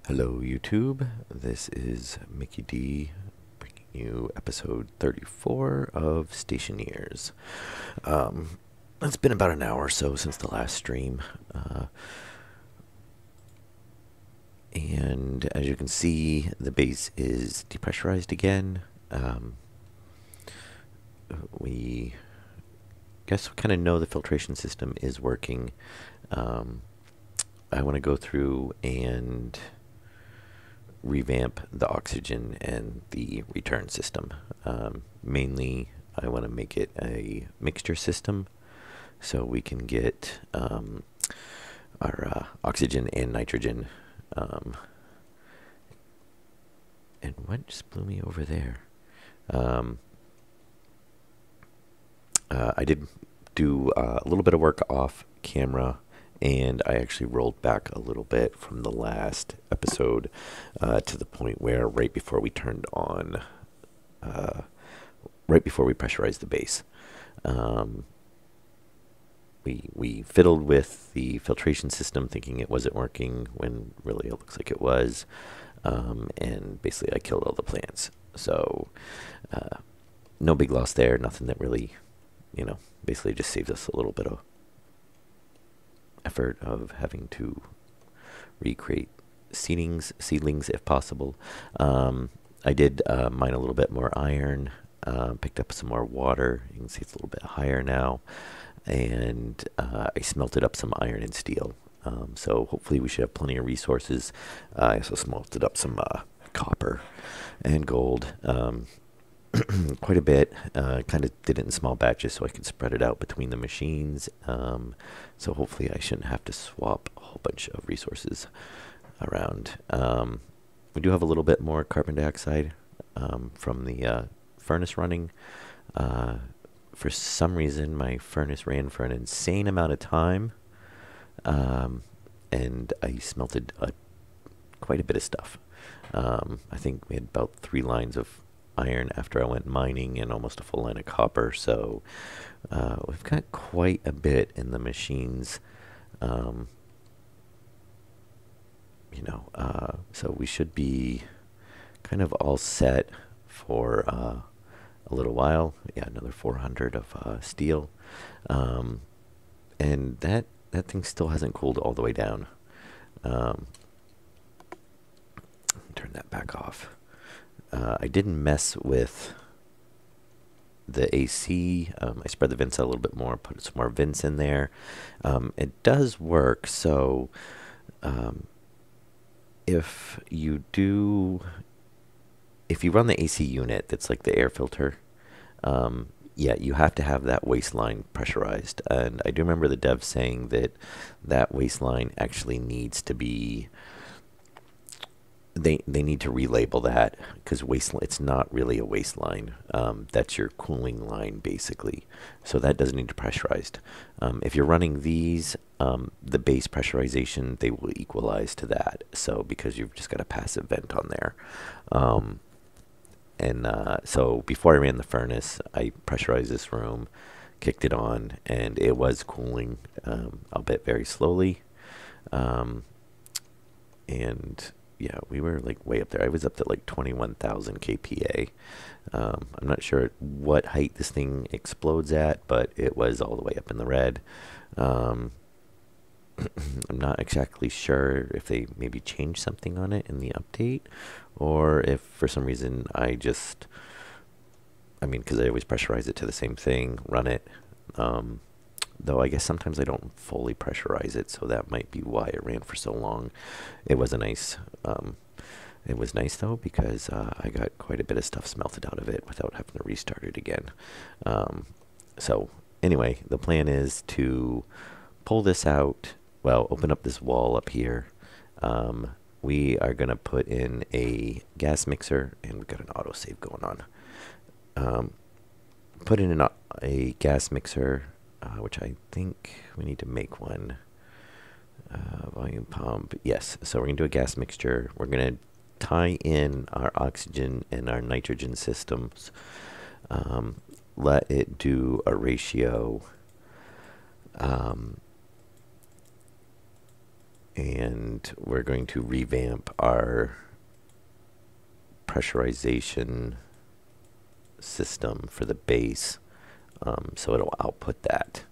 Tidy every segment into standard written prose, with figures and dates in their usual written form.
Hello YouTube, this is Mickey D bringing you episode 34 of Stationeers. It's been about an hour or so since the last stream, and as you can see the base is depressurized again. We guess we kind of know the filtration system is working. I want to go through and revamp the oxygen and the return system. Mainly, I want to make it a mixture system so we can get our oxygen and nitrogen. And what just blew me over there? I did do a little bit of work off camera, and I actually rolled back a little bit from the last episode to the point where right before we turned on, right before we pressurized the base, we fiddled with the filtration system thinking it wasn't working when really it looks like it was, and basically I killed all the plants. So no big loss there, nothing that really, basically just saved us a little bit of effort of having to recreate seedlings if possible. I did mine a little bit more iron, picked up some more water. You can see it's a little bit higher now, and I smelted up some iron and steel. So hopefully we should have plenty of resources. I also smelted up some copper and gold. Quite a bit. Kind of did it in small batches so I could spread it out between the machines. So hopefully I shouldn't have to swap a whole bunch of resources around. We do have a little bit more carbon dioxide from the furnace running. For some reason my furnace ran for an insane amount of time, and I smelted quite a bit of stuff. I think we had about 3 lines of iron after I went mining and almost a full line of copper, so we've got quite a bit in the machines. So we should be kind of all set for a little while. Yeah, another 400 of steel, and that thing still hasn't cooled all the way down. Turn that back off. I didn't mess with the AC. I spread the vents out a little bit more, put some more vents in there. It does work, so if you run the AC unit, that's like the air filter, yeah, you have to have that waistline pressurized. And I do remember the dev saying that waistline actually needs to be, they need to relabel that, because it's not really a waistline. That's your cooling line, basically. So that doesn't need to be pressurized. If you're running these, the base pressurization, they will equalize to that. So because you've just got a passive vent on there. So before I ran the furnace, I pressurized this room, kicked it on, and it was cooling, albeit very slowly. And yeah, we were like way up there. I was up to like 21,000 kPa. I'm not sure at what height this thing explodes at, but it was all the way up in the red. I'm not exactly sure if they maybe changed something on it in the update, or if for some reason because I always pressurize it to the same thing, run it. Though I guess sometimes I don't fully pressurize it, so that might be why it ran for so long. It was nice though, because I got quite a bit of stuff smelted out of it without having to restart it again. So anyway, the plan is to pull this out, open up this wall up here. We are going to put in a gas mixer, and we've got an autosave going on. Put in a gas mixer, which I think we need to make one. Volume pump, yes. So we're going to do a gas mixture. We're going to tie in our oxygen and our nitrogen systems. Let it do a ratio. and we're going to revamp our pressurization system for the base, so it'll output that.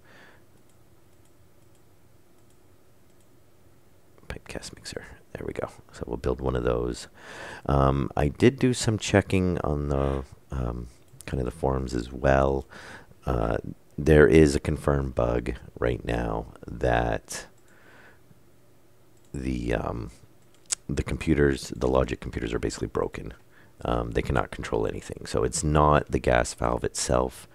Pipe cast mixer. There we go. So we'll build one of those. I did do some checking on the kind of the forums as well. There is a confirmed bug right now that the computers, the logic computers, are basically broken. They cannot control anything. So it's not the gas valve itself.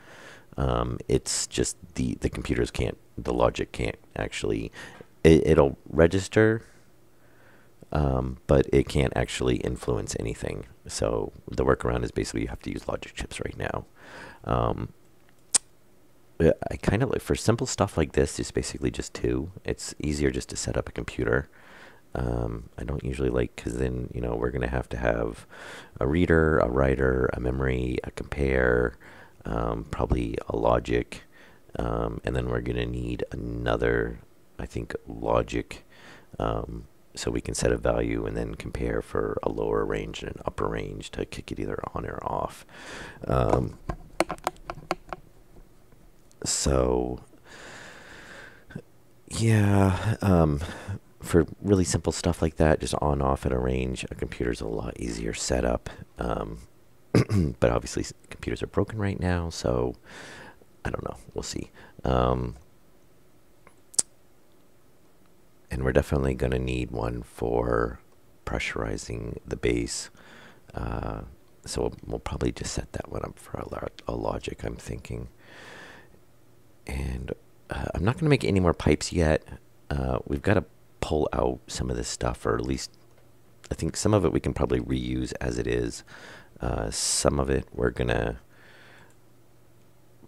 It's just the computers can't, the logic can't actually, it'll register, but it can't actually influence anything. So the workaround is basically you have to use logic chips right now. I kind of like, for simple stuff like this, it's basically just two. It's easier just to set up a computer. I don't usually like, because then, you know, we're going to have a reader, a writer, a memory, a compare, probably a logic, and then we're going to need another, I think, logic, so we can set a value and then compare for a lower range and an upper range to kick it either on or off. So, yeah, for really simple stuff like that, just on off at a range, a computer's a lot easier setup. But obviously computers are broken right now, so I don't know. We'll see. And we're definitely going to need one for pressurizing the base. So we'll probably just set that one up for a logic, I'm thinking. And I'm not going to make any more pipes yet. We've got to pull out some of this stuff, or at least I think some of it we can probably reuse as it is. Some of it we're going to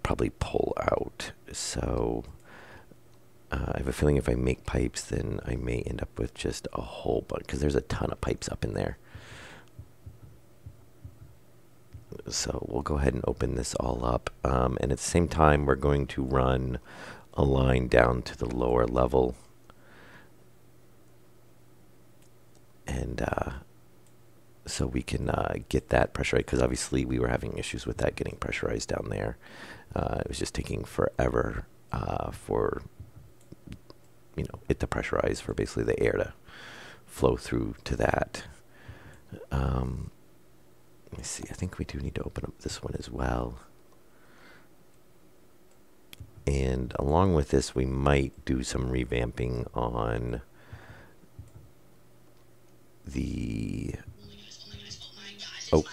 probably pull out. So I have a feeling if I make pipes, then I may end up with just a whole bunch, because there's a ton of pipes up in there. So we'll go ahead and open this all up. And at the same time, we're going to run a line down to the lower level. And so we can get that pressurized, because obviously we were having issues with that getting pressurized down there. It was just taking forever for, you know, it to pressurize, for basically the air to flow through to that. Let me see. I think we do need to open up this one as well. And along with this, we might do some revamping on the... Oh,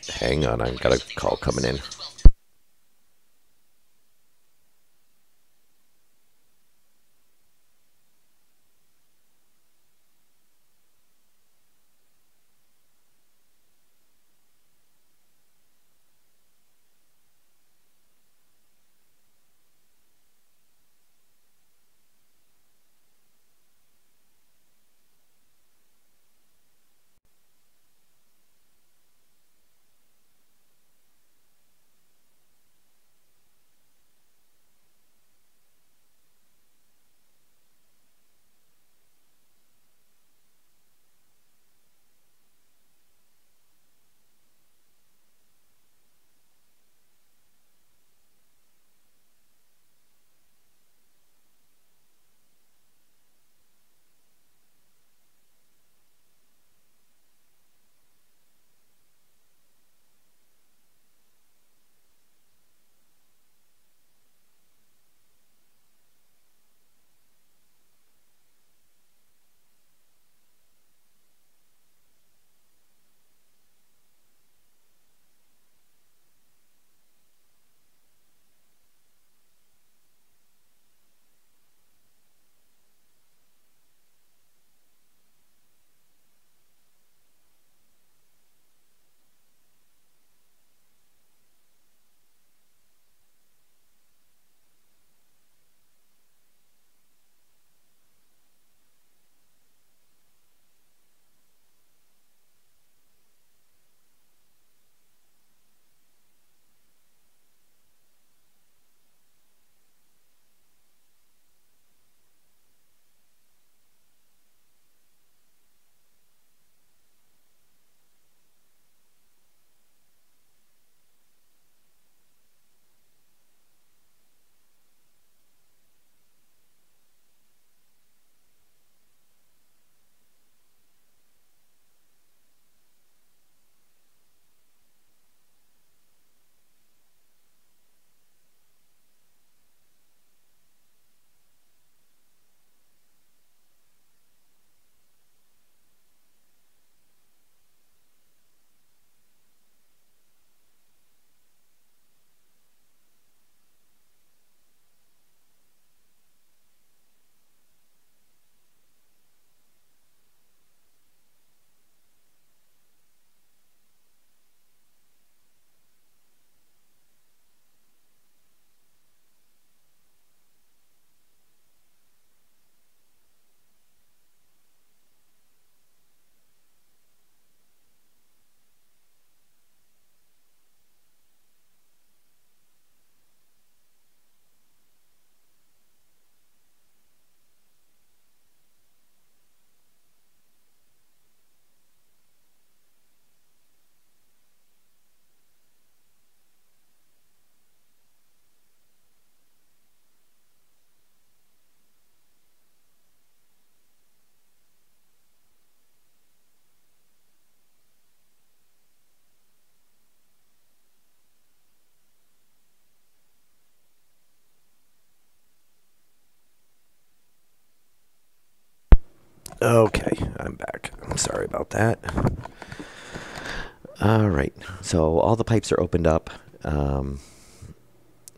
hang on. I've got a call coming in. I'm back. I'm sorry about that. All right, so all the pipes are opened up. And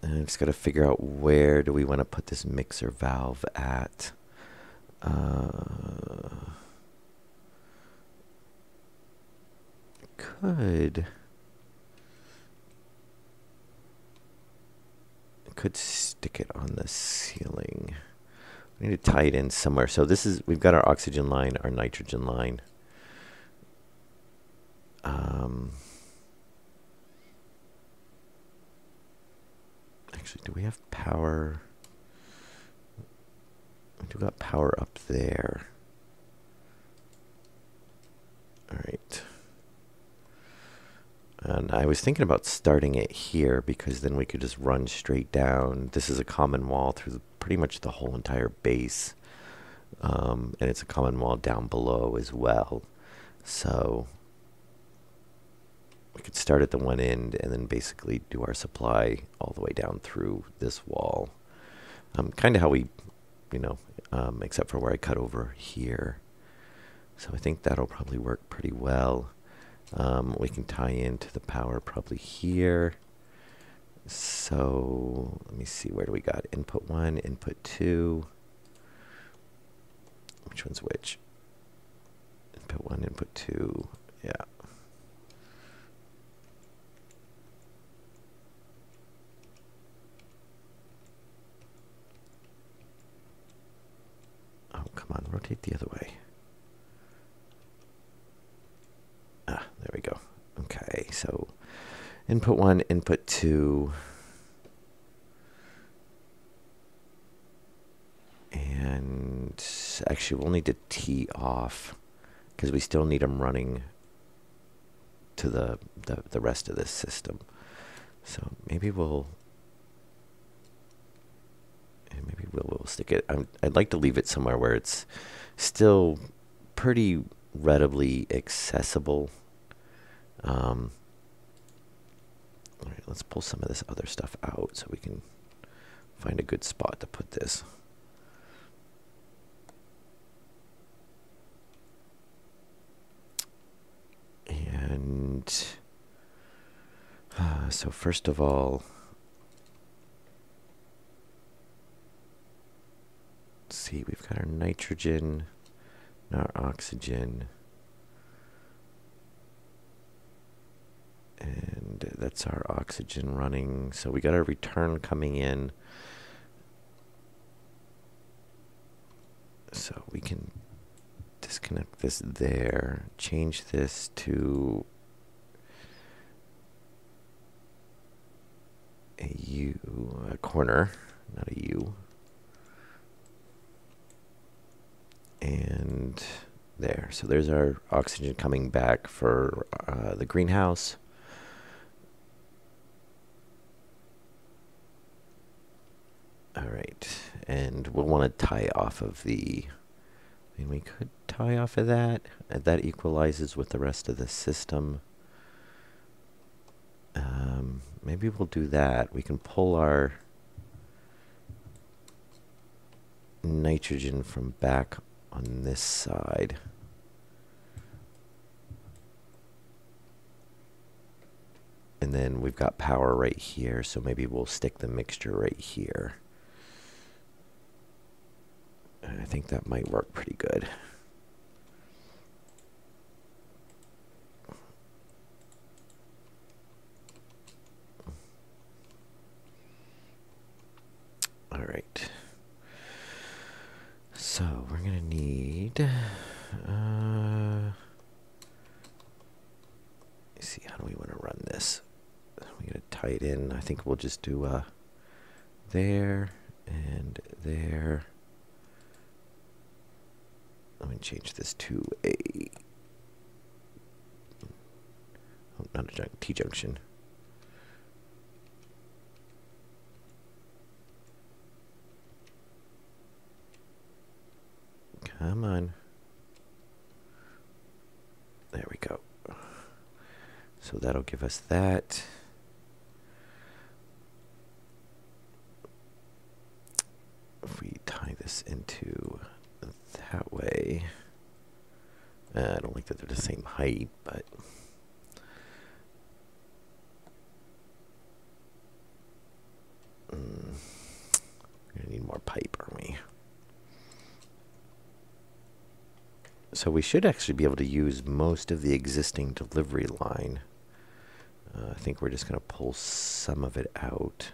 I just got to figure out where do we want to put this mixer valve at. Could stick it on the ceiling. We need to tie it in somewhere. So this is, we've got our oxygen line, our nitrogen line. Actually, do we have power? We do got power up there. All right. And I was thinking about starting it here because then we could just run straight down. This is a common wall through pretty much the whole entire base. And it's a common wall down below as well. So we could start at the one end and then basically do our supply all the way down through this wall. Kind of how we, except for where I cut over here. So I think that'll probably work pretty well. We can tie into the power probably here. So let me see, where do we got? Input 1, input 2. Which one's which? Input 1, input 2. Yeah. Oh, come on, rotate the other way. Ah, there we go. Okay, so input 1, input 2. And actually we'll need to tee off because we still need them running to the rest of this system. So maybe we'll stick it. I'd like to leave it somewhere where it's still pretty readily accessible. All right, let's pull some of this other stuff out so we can find a good spot to put this. And so first of all, let's see, we've got our nitrogen and our oxygen. And that's our oxygen running. So we got our return coming in. So we can disconnect this there, change this to a U, a corner, not a U. And there. So there's our oxygen coming back for the greenhouse. All right, and we'll want to tie off of the, we could tie off of that. That equalizes with the rest of the system. Maybe we'll do that. We can pull our nitrogen from back on this side. And then we've got power right here, so maybe we'll stick the mixture right here. I think that might work pretty good. All right. So we're going to need, let's see, how do we want to run this? We're going to tie it in. I think we'll just do there and there. Let me change this to a, oh, not a T-junction. Come on. There we go. So that'll give us that. If we tie this into that way, I don't like that they're the same height, but we're gonna need more pipe, aren't we? So we should actually be able to use most of the existing delivery line. I think we're just gonna pull some of it out.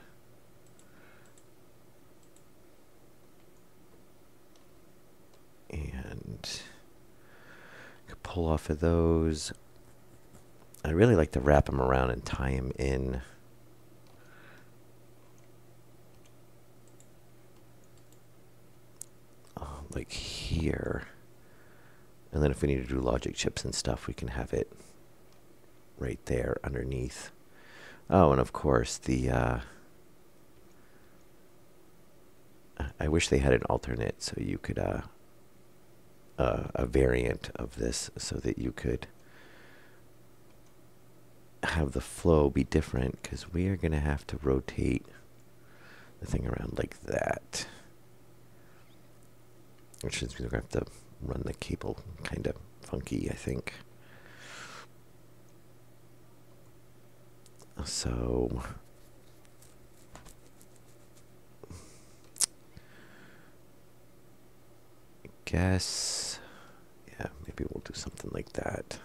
And pull off of those. I really like to wrap them around and tie them in. Like here. And then if we need to do logic chips and stuff, we can have it right there underneath. Oh, and of course the I wish they had an alternate so you could a variant of this so that you could have the flow be different, because we are going to have to rotate the thing around like that. Which means we're going to have to run the cable kind of funky, I think. So I guess, yeah, maybe we'll do something like that.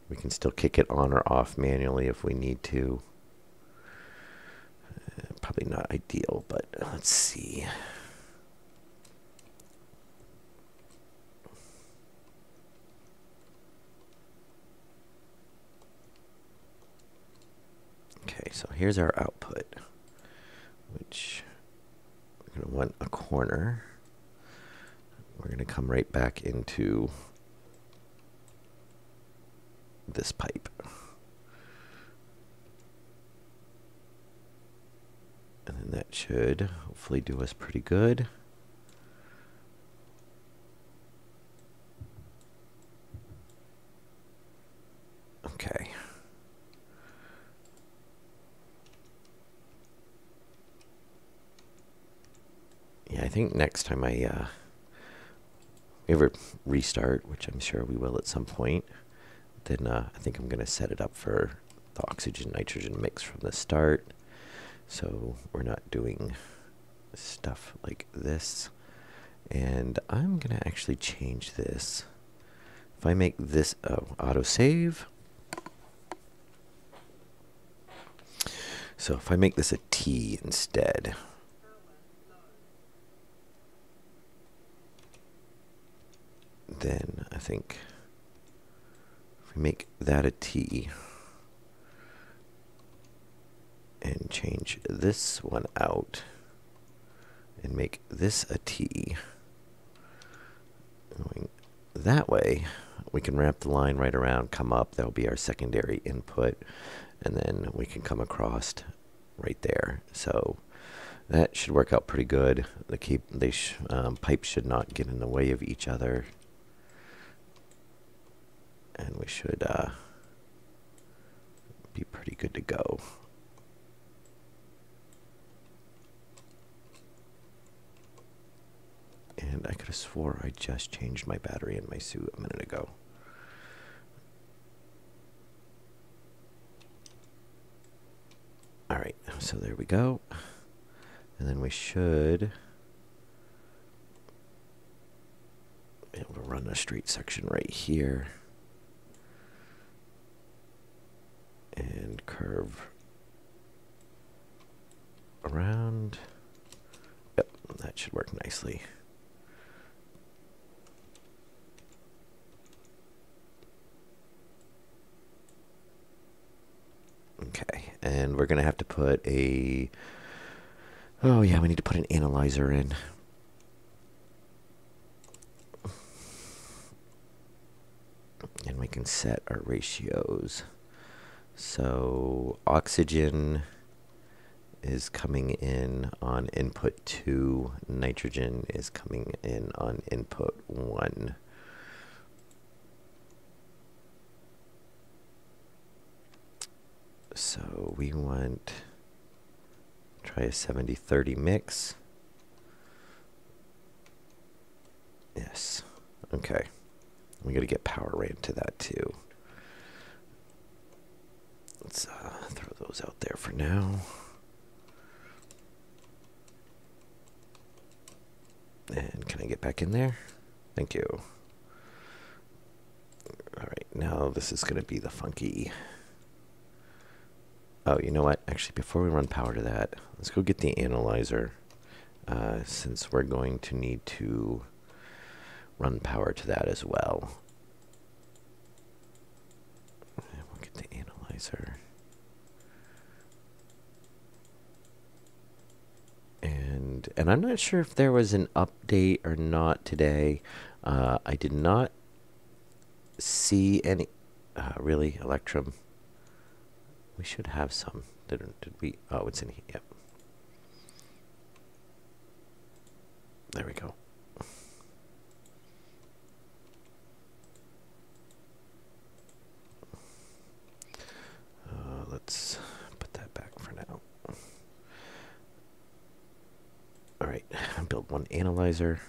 We can still kick it on or off manually if we need to. Probably not ideal, but let's see. Okay, so here's our output, which we're going to want a corner. We're going to come right back into this pipe. And then that should hopefully do us pretty good. Okay. Yeah, I think next time we ever restart, which I'm sure we will at some point, then I think I'm going to set it up for the oxygen-nitrogen mix from the start. So we're not doing stuff like this. And I'm going to actually change this. If I make this autosave. So if I make this a T instead. Then I think if we make that a T and change this one out and make this a T, going that way, we can wrap the line right around, come up, that'll be our secondary input, and then we can come across right there. So that should work out pretty good. The pipes should not get in the way of each other. And we should be pretty good to go. And I could have swore I just changed my battery in my suit a minute ago. Alright, so there we go. And then we should be able to run a straight section right here. And curve around. Yep, that should work nicely. Okay, and we're going to have to put a... Oh yeah, we need to put an analyzer in. And we can set our ratios. So oxygen is coming in on input 2, nitrogen is coming in on input 1. So we want, try a 70-30 mix. Yes, okay, We got to get power right into that too. Let's throw those out there for now. And can I get back in there? Thank you. All right, now this is going to be the funky. Oh, you know what? Actually, before we run power to that, let's go get the analyzer, since we're going to need to run power to that as well. And we'll get the analyzer. And I'm not sure if there was an update or not today. I did not see any. Really, Electrum? We should have some. Did we? Oh, it's in here. Yep. There we go. Let's put that back for now. All right, build one analyzer.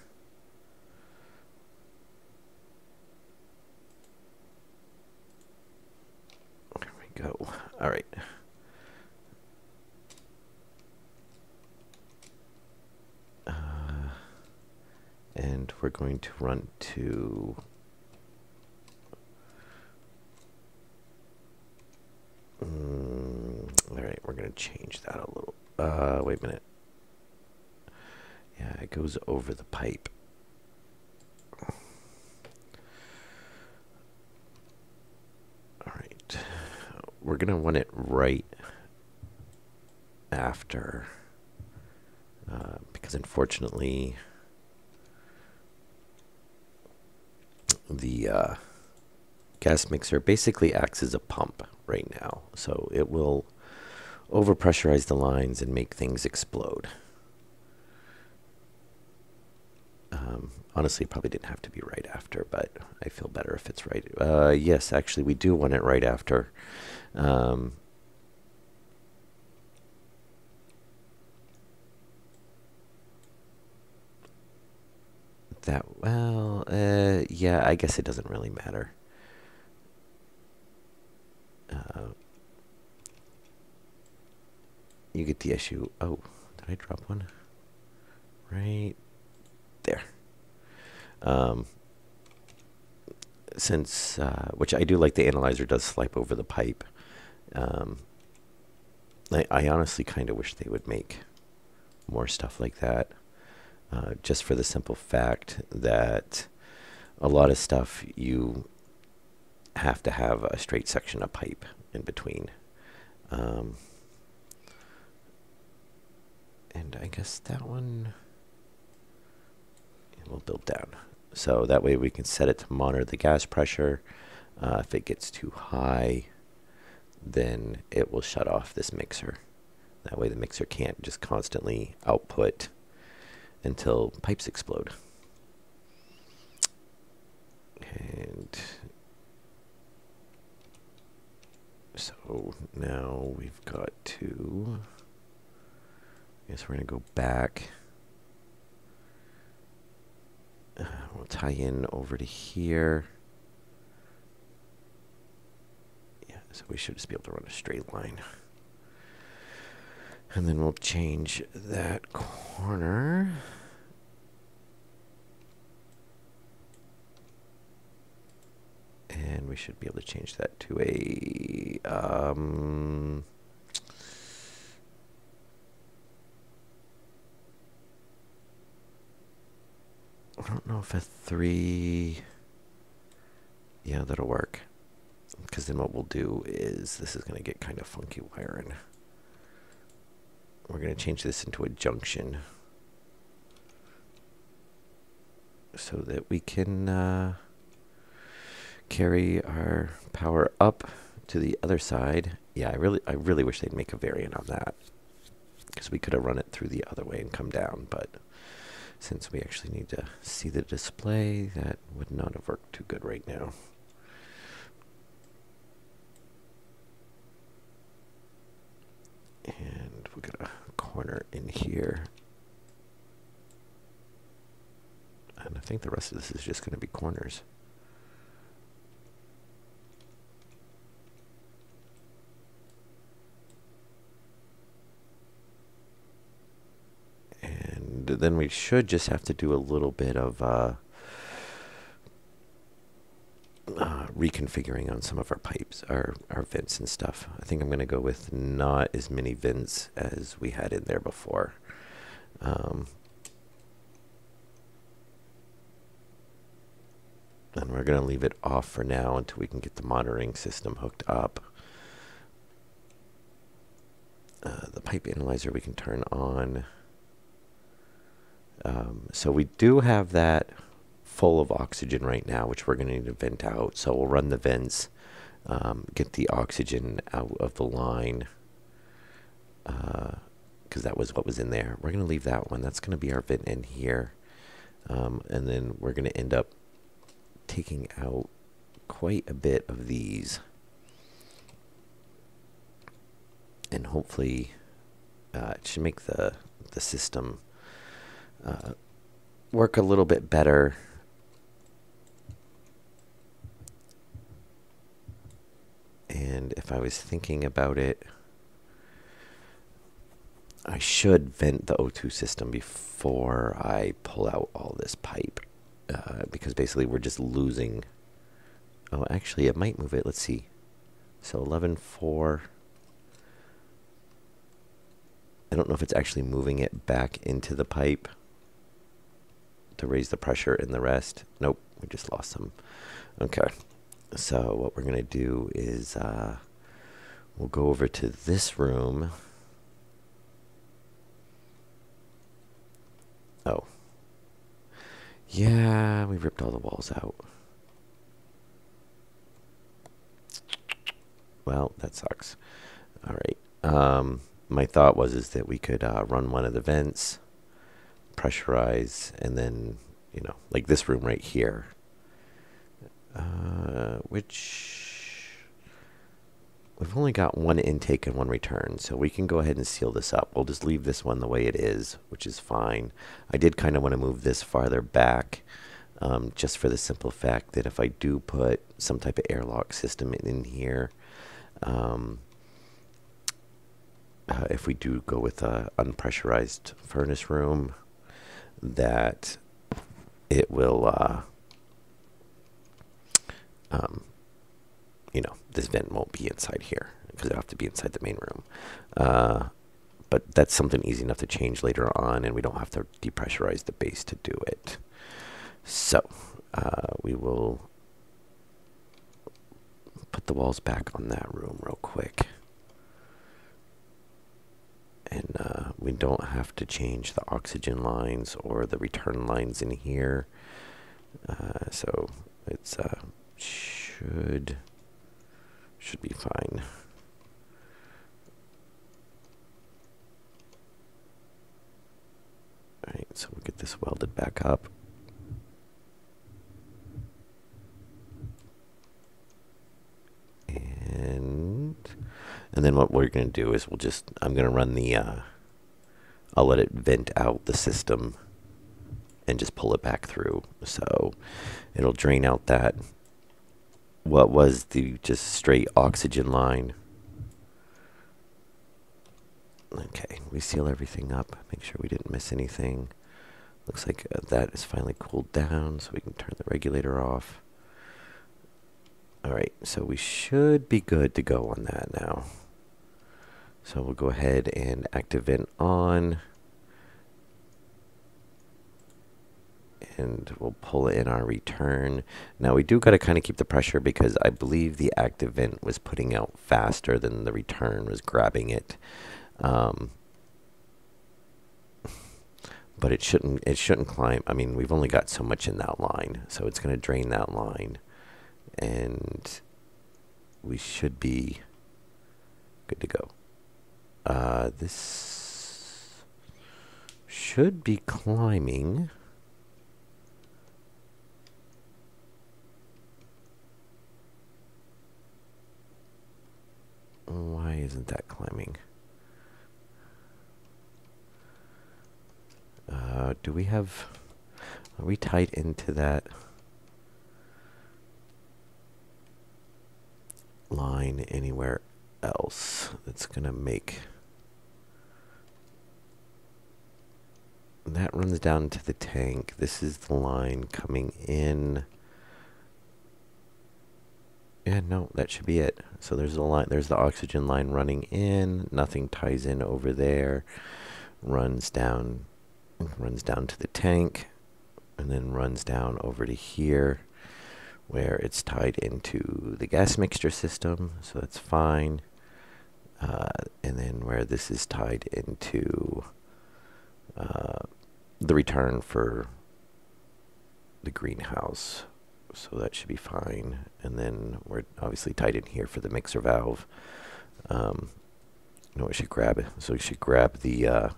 There we go. All right. And we're going to run to all right, we're going to change that a little. Wait a minute. Yeah, it goes over the pipe. All right. We're going to run it right after, because unfortunately the gas mixer basically acts as a pump right now, so it will overpressurize the lines and make things explode. Honestly, it probably didn't have to be right after, but I feel better if it's right. Yes, actually, we do want it right after. Yeah, I guess it doesn't really matter. You get the issue. Oh, did I drop one? Right there. Since, which I do like, the analyzer does slip over the pipe. I honestly kind of wish they would make more stuff like that. Just for the simple fact that a lot of stuff you have to have a straight section of pipe in between. And I guess that one we'll build down. So that way we can set it to monitor the gas pressure. If it gets too high, then it will shut off this mixer. That way the mixer can't just constantly output until pipes explode. And so now we've got to, I guess we're going to go back. We'll tie in over to here. Yeah, so we should just be able to run a straight line. And then we'll change that corner. And we should be able to change that to a, I don't know if a 3, yeah, that'll work. Because then what we'll do is, this is going to get kind of funky wiring. We're going to change this into a junction so that we can carry our power up to the other side. Yeah, I really wish they'd make a variant on that, because we could have run it through the other way and come down, but since we actually need to see the display, that would not have worked too good right now. And we've got a corner in here. And I think the rest of this is just going to be corners. And then we should just have to do a little bit of reconfiguring on some of our pipes, our vents and stuff. I think I'm going to go with not as many vents as we had in there before. And we're going to leave it off for now until we can get the monitoring system hooked up. The pipe analyzer we can turn on. So we do have that full of oxygen right now, which we're going to need to vent out. So we'll run the vents, get the oxygen out of the line, because that was what was in there. We're going to leave that one. That's going to be our vent in here. And then we're going to end up taking out quite a bit of these. And hopefully it should make the system work a little bit better. And if I was thinking about it, I should vent the O2 system before I pull out all this pipe. Because basically we're just losing. Oh, actually it might move it. Let's see. So 11.4. I don't know if it's actually moving it back into the pipe to raise the pressure in the rest. Nope, we just lost some. Okay, so what we're going to do is we'll go over to this room. Oh. Yeah, we ripped all the walls out. Well, that sucks. All right. My thought was that we could run one of the vents, pressurize, and then, you know, like this room right here, which we've only got one intake and one return, so we can go ahead and seal this up. We'll just leave this one the way it is, which is fine. I did kind of want to move this farther back, just for the simple fact that if I do put some type of airlock system in here, if we do go with a unpressurized furnace room, that it will, you know, this vent won't be inside here because it'll have to be inside the main room. But that's something easy enough to change later on, and we don't have to depressurize the base to do it. So we will put the walls back on that room real quick. And we don't have to change the oxygen lines or the return lines in here. So it's should be fine. Alright, so we'll get this welded back up. And then what we're going to do is I'm going to run the, I'll let it vent out the system and just pull it back through. So it'll drain out that, what was the just straight oxygen line. Okay, we seal everything up, make sure we didn't miss anything. Looks like that is finally cooled down, so we can turn the regulator off. Alright, so we should be good to go on that now. So we'll go ahead and active vent on. And we'll pull in our return. Now we do got to kind of keep the pressure because I believe the active vent was putting out faster than the return was grabbing it. But it shouldn't climb. I mean, we've only got so much in that line, so it's going to drain that line. And we should be good to go. This should be climbing. Why isn't that climbing? Do we have... Are we tied into that line anywhere else that's going to make And that runs down to the tank. This is the line coming in. Yeah, no, that should be it. So there's the line, there's the oxygen line running in. Nothing ties in over there. Runs down to the tank, and then runs down over to here, where it's tied into the gas mixture system. So that's fine. And then where this is tied into the return for the greenhouse. So that should be fine. And then we're obviously tied in here for the mixer valve. No, we should grab it. So we should grab the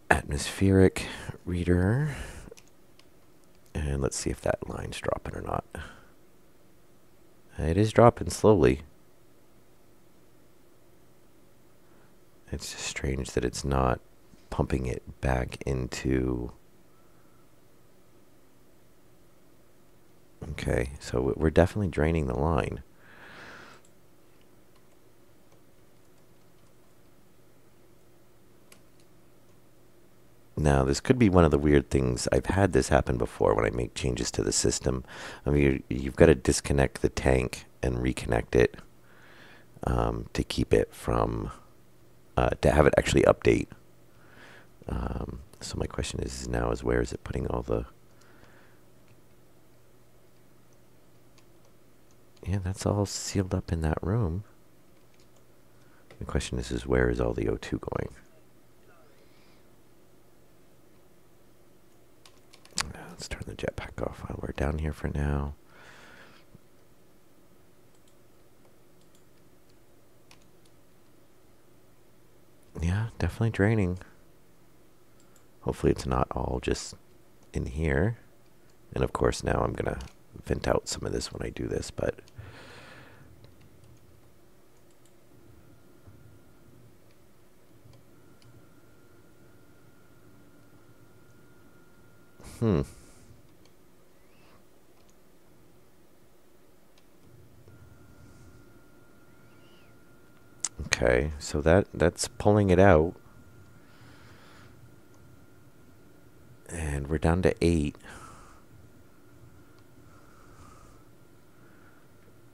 atmospheric reader. And let's see if that line's dropping or not. It is dropping slowly. It's just strange that it's not pumping it back into... Okay, so we're definitely draining the line. Now, this could be one of the weird things. I've had this happen before when I make changes to the system. I mean, you've got to disconnect the tank and reconnect it to keep it from, to have it actually update. So my question is now is where is it putting all the... Yeah, that's all sealed up in that room. The question is where is all the O2 going? Let's turn the jetpack off while we're down here for now. Yeah, definitely draining. Hopefully it's not all just in here. And of course now I'm going to vent out some of this when I do this, but... Okay, so that's pulling it out. And we're down to 8.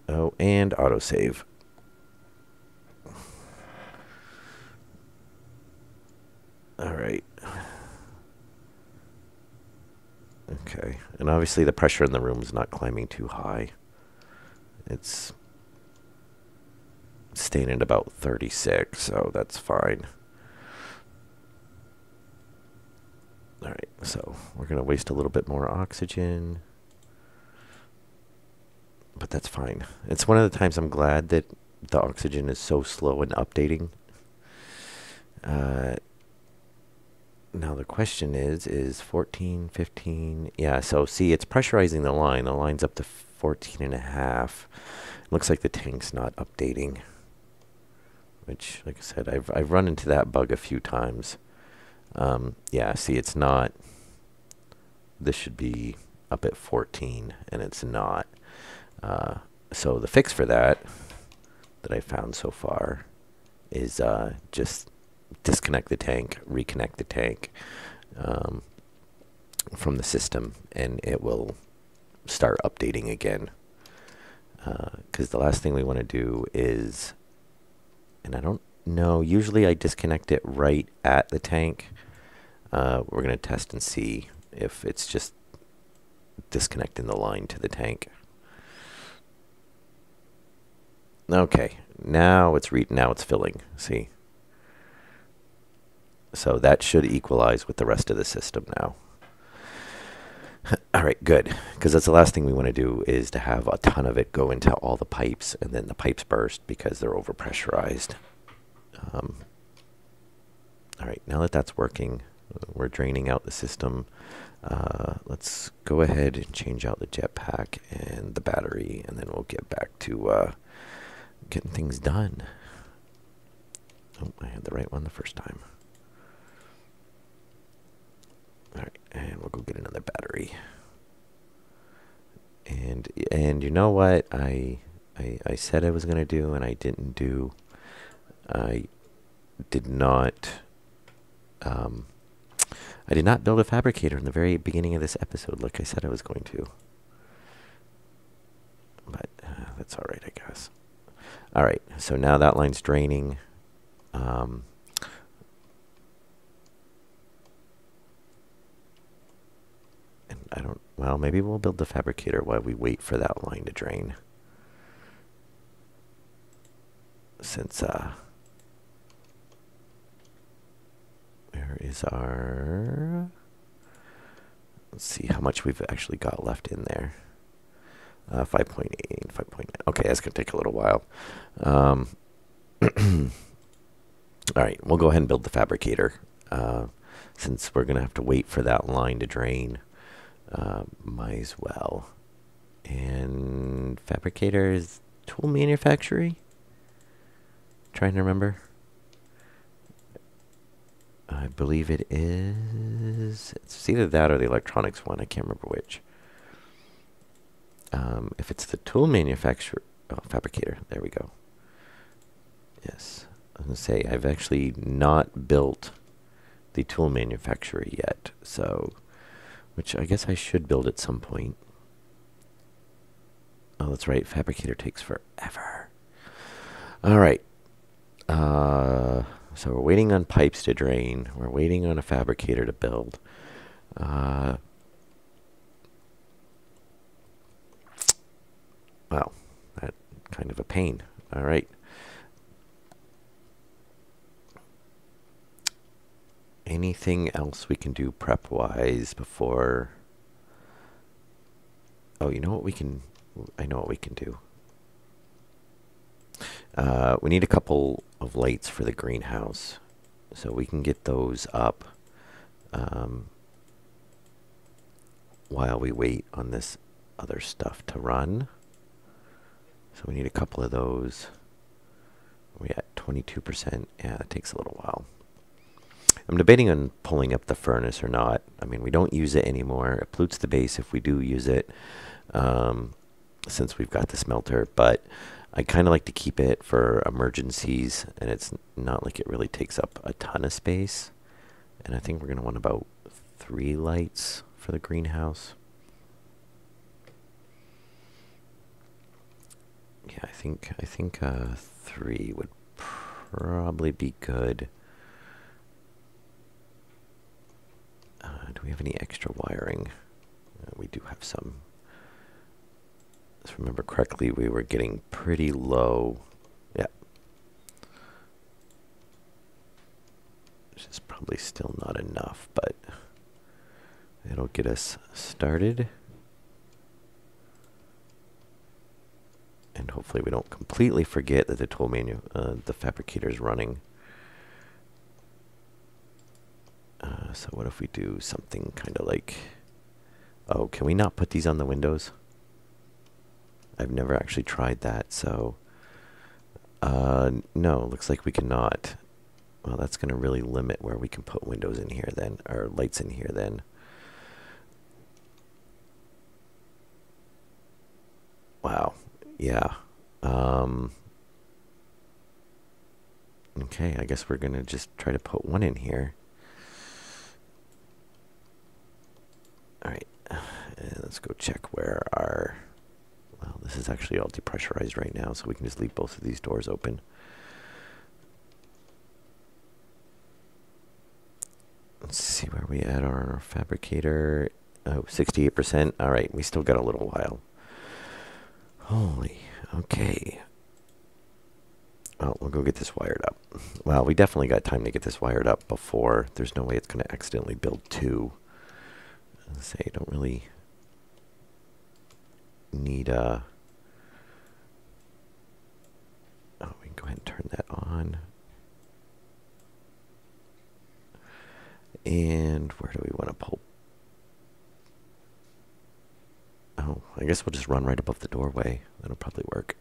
Oh, and autosave. All right. Okay, and obviously the pressure in the room is not climbing too high. It's staying at about 36, so that's fine. All right, so we're going to waste a little bit more oxygen. But that's fine. It's one of the times I'm glad that the oxygen is so slow in updating. Now the question is 14, 15. Yeah, so see, it's pressurizing the line. The line's up to 14 and a half. Looks like the tank's not updating. Which, like I said, I've run into that bug a few times. Yeah, see, it's not. This should be up at 14, and it's not. So the fix for that I found so far is just disconnect the tank, reconnect the tank from the system, and it will start updating again. Because the last thing we want to do is, and I don't know, usually I disconnect it right at the tank. We're going to test and see if it's just disconnecting the line to the tank. Okay, now it's filling. See, so that should equalize with the rest of the system now. All right, good, because that's the last thing we want to do is to have a ton of it go into all the pipes, and then the pipes burst because they're overpressurized. All right, now that that's working, we're draining out the system. Let's go ahead and change out the jetpack and the battery, and then we'll get back to getting things done. Oh, I had the right one the first time. All right, and we'll go get another battery. And you know what I said I was going to do and I didn't do? I did not I did not build a fabricator in the very beginning of this episode like I said I was going to. But that's all right, I guess. All right, so now that line's draining. And I don't, well, maybe we'll build the fabricator while we wait for that line to drain. Since, where is our, let's see how much we've actually got left in there. 5.8, 5.9. Okay, that's going to take a little while. All right, we'll go ahead and build the fabricator. Since we're going to have to wait for that line to drain, might as well. And fabricator is tool manufacturing? Trying to remember. I believe it is. It's either that or the electronics one. I can't remember which. If it's the tool manufacturer, oh, fabricator, there we go. Yes, I was going to say, I've actually not built the tool manufacturer yet, so, which I guess I should build at some point. Oh, that's right, fabricator takes forever. All right, so we're waiting on pipes to drain. We're waiting on a fabricator to build. Wow, that kind of a pain. All right. Anything else we can do prep-wise before? Oh, you know what we can, I know what we can do. We need a couple of lights for the greenhouse. So we can get those up while we wait on this other stuff to run. So we need a couple of those. We're at 22%. Yeah, that takes a little while. I'm debating on pulling up the furnace or not. I mean, we don't use it anymore. It pollutes the base if we do use it, since we've got the smelter. But I kind of like to keep it for emergencies, and it's not like it really takes up a ton of space. And I think we're going to want about 3 lights for the greenhouse. Yeah, I think 3 would probably be good. Do we have any extra wiring? We do have some. If I remember correctly, we were getting pretty low. Yeah. Which is probably still not enough, but it'll get us started. And hopefully we don't completely forget that the tool the fabricator is running. So what if we do something kind of like, oh, can we not put these on the windows? I've never actually tried that, so no, looks like we cannot. Well, that's going to really limit where we can put windows in here then, or lights in here then. Wow, yeah. Okay, I guess we're going to just try to put one in here. Alright, let's go check where our, well, this is actually all depressurized right now, so we can just leave both of these doors open. Let's see where we at on our fabricator. Oh, 68%. Alright, we still got a little while. Holy, okay. Well, we'll go get this wired up. Well, we definitely got time to get this wired up before. There's no way it's going to accidentally build 2. Say, don't really need a. Oh, we can go ahead and turn that on. And where do we want to pull? Oh, I guess we'll just run right above the doorway. That'll probably work.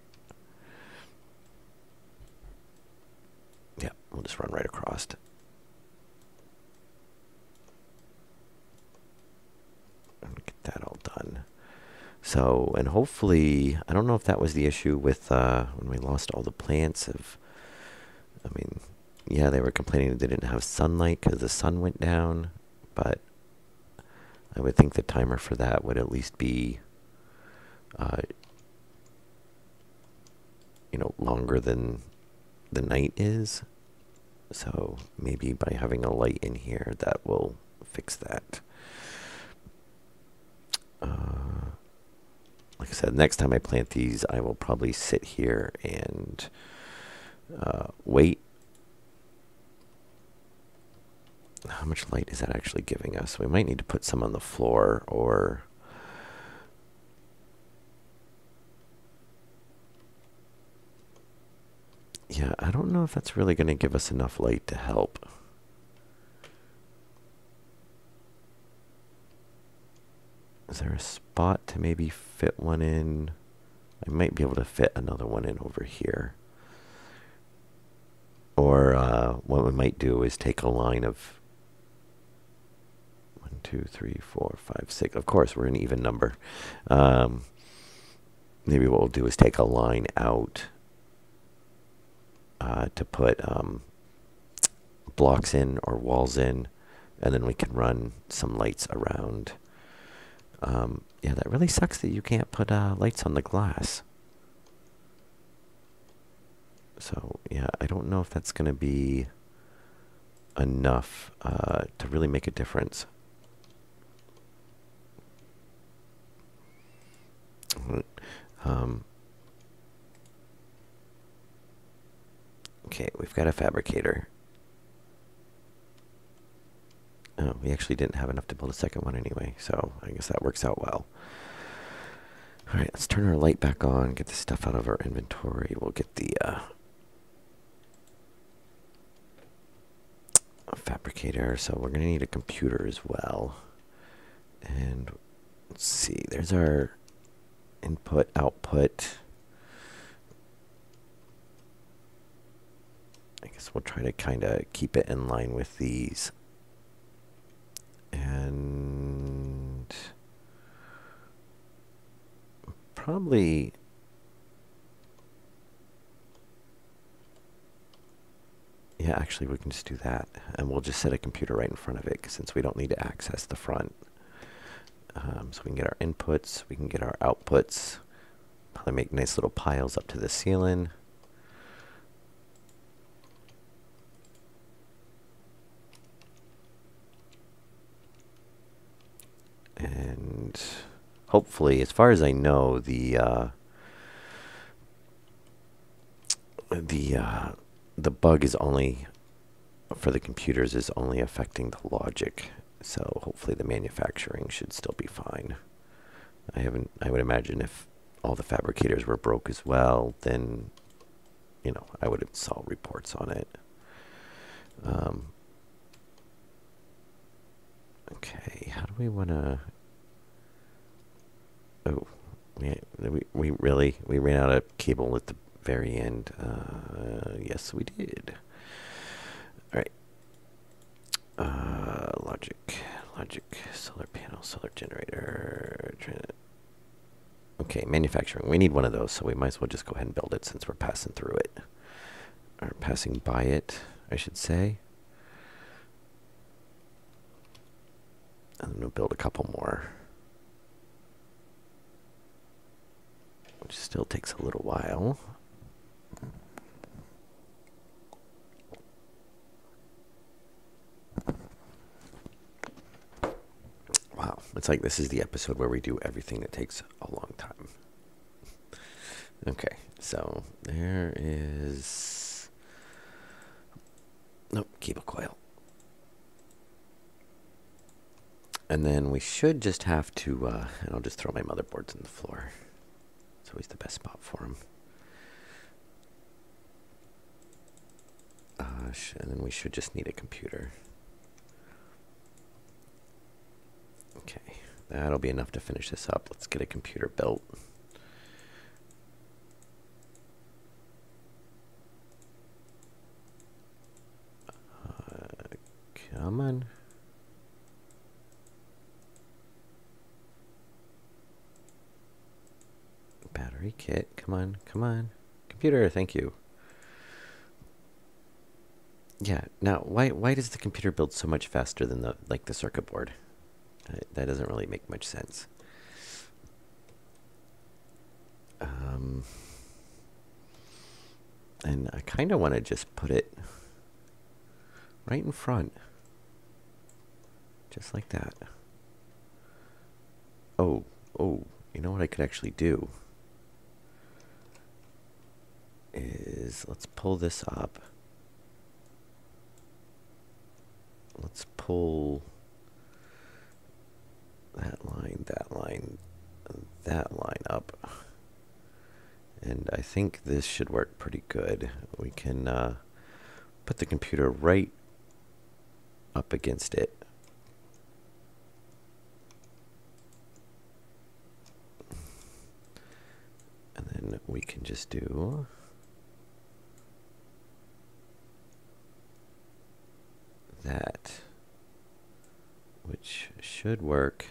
Yeah, we'll just run right across. Get that all done. So, and hopefully, I don't know if that was the issue with when we lost all the plants. I mean, yeah, they were complaining they didn't have sunlight because the sun went down, but I would think the timer for that would at least be, uh, longer than the night is. So maybe by having a light in here, that will fix that. Like I said, next time I plant these, I will probably sit here and wait. How much light is that actually giving us? We might need to put some on the floor, or yeah, I don't know if that's really going to give us enough light to help. Is there a spot to maybe fit one in? I might be able to fit another one in over here. Or what we might do is take a line of 1, 2, 3, 4, 5, 6. Of course, we're an even number. Maybe what we'll do is take a line out to put blocks in or walls in, and then we can run some lights around. Yeah, that really sucks that you can't put lights on the glass. So, yeah, I don't know if that's going to be enough to really make a difference. Okay, we've got a fabricator. Oh, we actually didn't have enough to build a second one anyway, so I guess that works out well. Alright, let's turn our light back on, get the stuff out of our inventory. We'll get the fabricator, so we're going to need a computer as well. And let's see, there's our input, output. I guess we'll try to kind of keep it in line with these. And probably yeah, actually we can just do that, and we'll just set a computer right in front of it since we don't need to access the front. So we can get our inputs, we can get our outputs, probably make nice little piles up to the ceiling. And hopefully, as far as I know, the bug is only for the computers is only affecting the logic. So hopefully the manufacturing should still be fine. I would imagine if all the fabricators were broke as well, then I would install reports on it. Okay, how do we want to? Oh, we ran out of cable at the very end. Yes, we did. All right. Logic, solar panel, solar generator. Okay, manufacturing. We need one of those, so we might as well just go ahead and build it since we're passing through it. Or passing by it, I should say. And then we'll build a couple more. Which still takes a little while. Wow, it's like this is the episode where we do everything that takes a long time. Okay, so there is... Nope, cable coil. And then we should just have to, and I'll just throw my motherboards on the floor. It's always the best spot for them. And then we should just need a computer. Okay, that'll be enough to finish this up. Let's get a computer built. Come on. Battery kit, come on, come on. Computer, thank you. Yeah. Now, why does the computer build so much faster than the circuit board? That doesn't really make much sense. Um, and I kind of want to just put it right in front, just like that. Oh, oh, you know what I could actually do is let's pull this up. Let's pull that line, that line up. And I think this should work pretty good. We can put the computer right up against it. And then we can just do that, which should work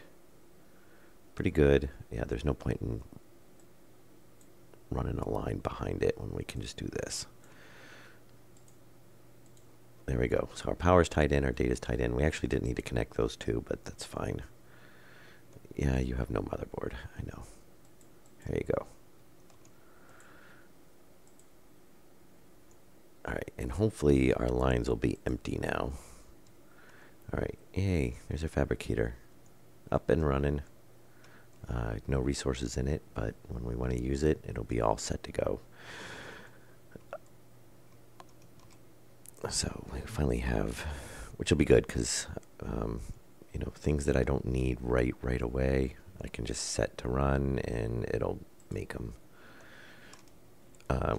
pretty good. Yeah, there's no point in running a line behind it when we can just do this. There we go. So our power's tied in, our data's tied in. We actually didn't need to connect those two, but that's fine. Yeah, you have no motherboard. I know. There you go. All right, and hopefully our lines will be empty now. All right, yay, there's our fabricator. Up and running. No resources in it, but when we want to use it, it'll be all set to go. So we finally have, which will be good because, you know, things that I don't need right away, I can just set to run and it'll make them.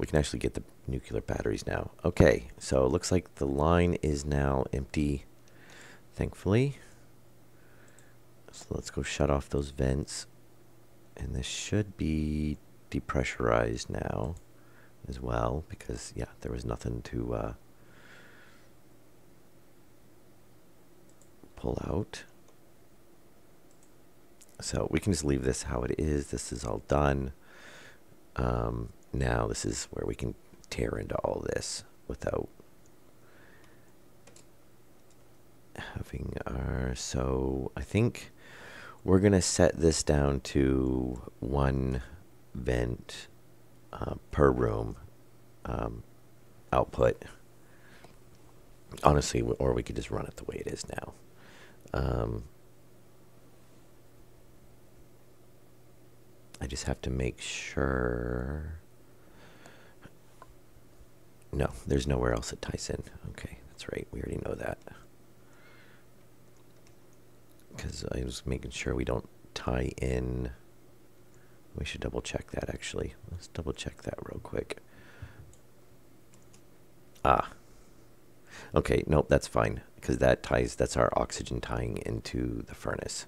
We can actually get the nuclear batteries now. Okay, so it looks like the line is now empty, thankfully. So let's go shut off those vents. And this should be depressurized now as well, because, yeah, there was nothing to pull out. So we can just leave this how it is. This is all done. Now this is where we can tear into all this without having our... So I think we're going to set this down to one vent per room output. Honestly, or we could just run it the way it is now. I just have to make sure... No, there's nowhere else it ties in. Okay, that's right. We already know that. Because I was making sure we don't tie in. We should double check that, actually. Let's double check that real quick. Ah. Okay, nope, that's fine. Because that ties, that's our oxygen tying into the furnace.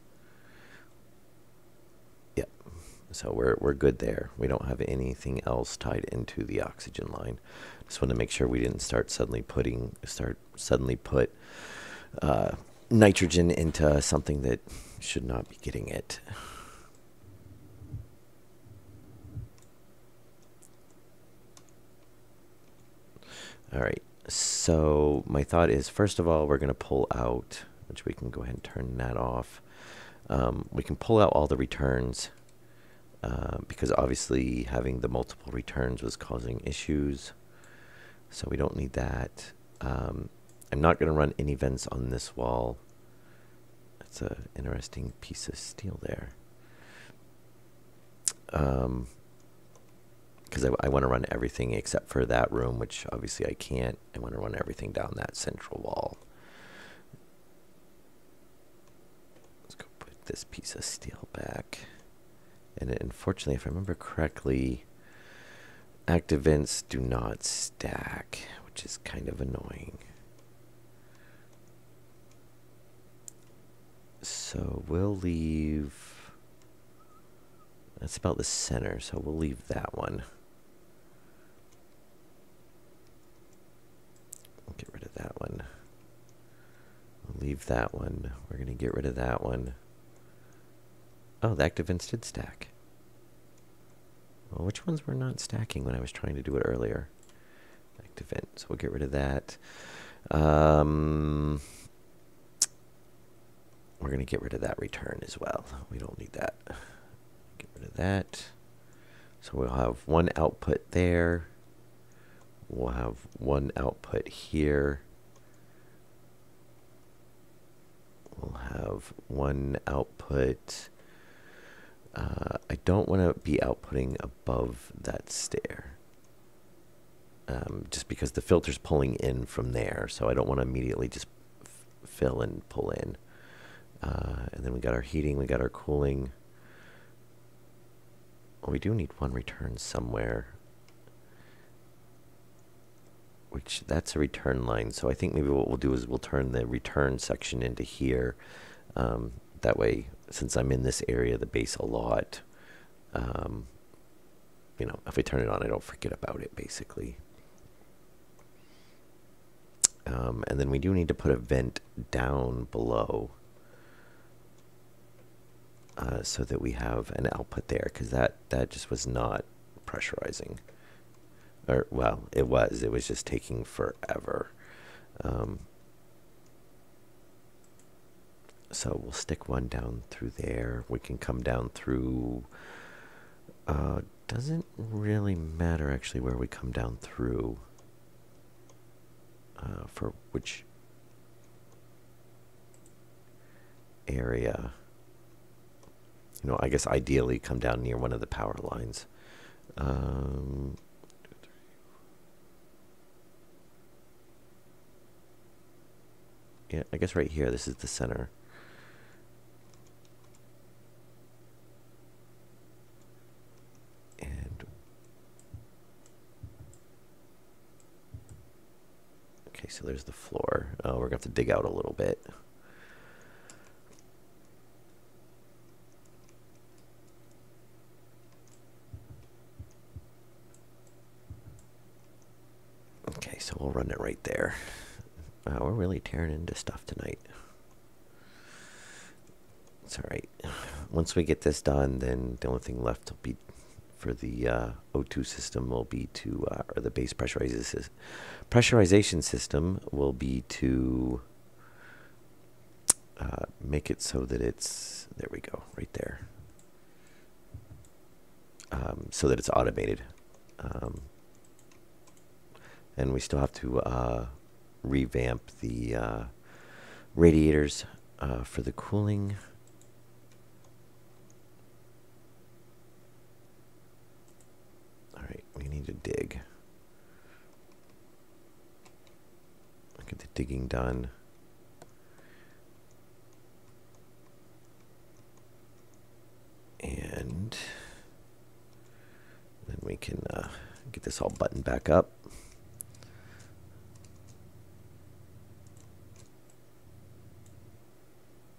Yep. So we're good there. We don't have anything else tied into the oxygen line. Just want to make sure we didn't suddenly put nitrogen into something that should not be getting it. All right. So my thought is, first of all, we're going to pull out, which we can go ahead and turn that off. We can pull out all the returns. Because obviously having the multiple returns was causing issues. So we don't need that. I'm not going to run any vents on this wall. That's an interesting piece of steel there. Because I want to run everything except for that room, which obviously I can't. I want to run everything down that central wall. Let's go put this piece of steel back. And unfortunately, if I remember correctly, active vents do not stack, which is kind of annoying. So we'll leave... That's about the center, so we'll leave that one. We'll get rid of that one. We'll leave that one. We're going to get rid of that one. Oh, the active vents did stack. Well, which ones were not stacking when I was trying to do it earlier? Active vent, so we'll get rid of that. We're going to get rid of that return as well. We don't need that. Get rid of that. So we'll have one output there. We'll have one output here. We'll have one output. I don't want to be outputting above that stair. Just because the filter's pulling in from there. So I don't want to immediately just fill and pull in. And then we got our heating, we got our cooling. Well, we do need one return somewhere. Which, that's a return line. So I think maybe what we'll do is we'll turn the return section into here. That way, since I'm in this area of the base a lot, you know, if I turn it on, I don't forget about it, basically. And then we do need to put a vent down below. So that we have an output there, because that just was not pressurizing. Or, well, it was just taking forever. So we'll stick one down through there. We can come down through, doesn't really matter actually where we come down through, for which area. You know, I guess ideally come down near one of the power lines. Yeah, I guess right here, this is the center. And okay, so there's the floor. We're gonna have to dig out a little bit. Okay, so we'll run it right there. Wow, we're really tearing into stuff tonight. It's all right. Once we get this done, then the only thing left will be for the O2 system will be to, or the base pressurization system will be to make it so that it's, there we go, right there. So that it's automated. And we still have to revamp the radiators for the cooling. All right, we need to dig. Get the digging done. And then we can get this all buttoned back up.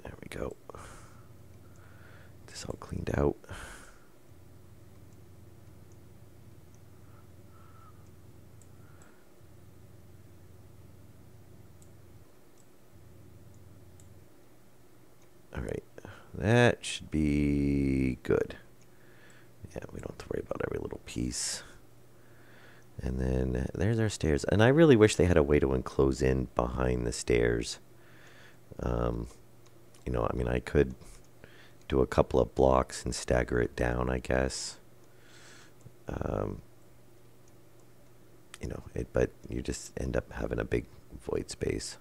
There we go. This all cleaned out. All right, that should be good. Yeah, we don't have to worry about every little piece. And then there's our stairs. And I really wish they had a way to enclose in behind the stairs. You know, I mean, I could do a couple of blocks and stagger it down, I guess. You know, but you just end up having a big void space.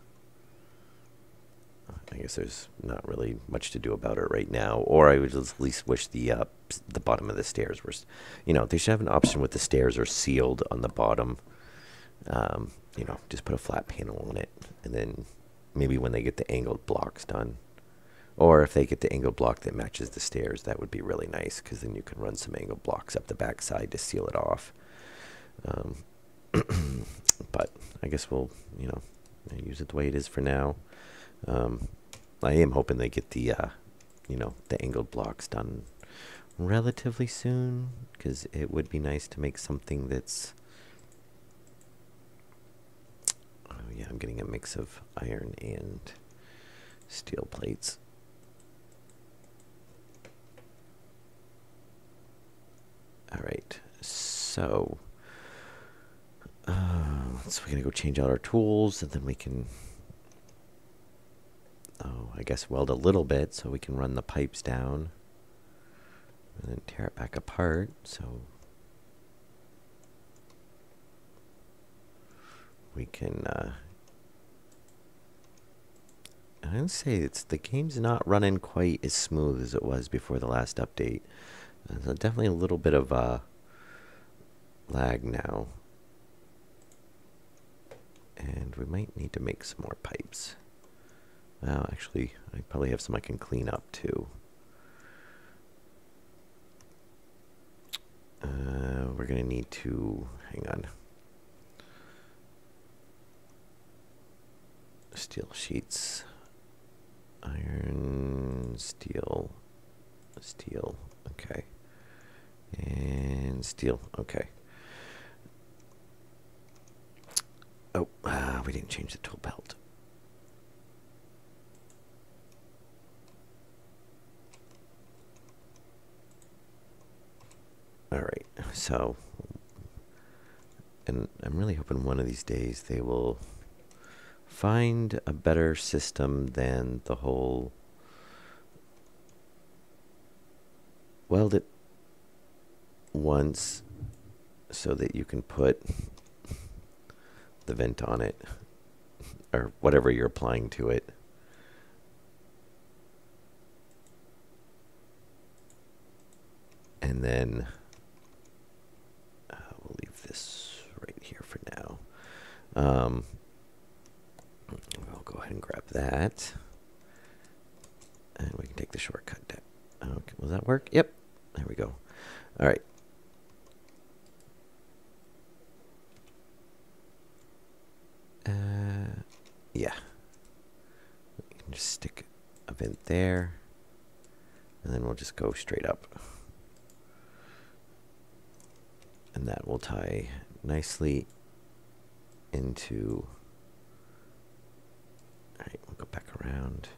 I guess there's not really much to do about it right now. Or I would at least wish the bottom of the stairs were, you know, they should have an option with the stairs are sealed on the bottom. You know, just put a flat panel on it, and then maybe when they get the angled blocks done, or if they get the angled block that matches the stairs, that would be really nice, because then you can run some angled blocks up the back side to seal it off. But I guess we'll, you know, use it the way it is for now. I am hoping they get the, you know, the angled blocks done relatively soon, because it would be nice to make something that's, oh yeah, I'm getting a mix of iron and steel plates. All right, so So we're gonna go change out our tools, and then we can, I guess, weld a little bit so we can run the pipes down, and then tear it back apart. So we can. I'd say the game's not running quite as smooth as it was before the last update. There's definitely a little bit of lag now. And we might need to make some more pipes. Well, actually, I probably have some I can clean up too. We're going to need to, hang on. Steel sheets. Iron, steel, steel, okay. And steel, okay. Oh, we didn't change the tool belt. All right, so, and I'm really hoping one of these days they will find a better system than the whole weld it once so that you can put the vent on it or whatever you're applying to it. And then we'll leave this right here for now. I'll go ahead and grab that. And we can take the shortcut down. Okay, will that work? Yep. There we go. All right. Yeah. We can just stick a vent there. And then we'll just go straight up. And that will tie nicely into... Alright, we'll go back around.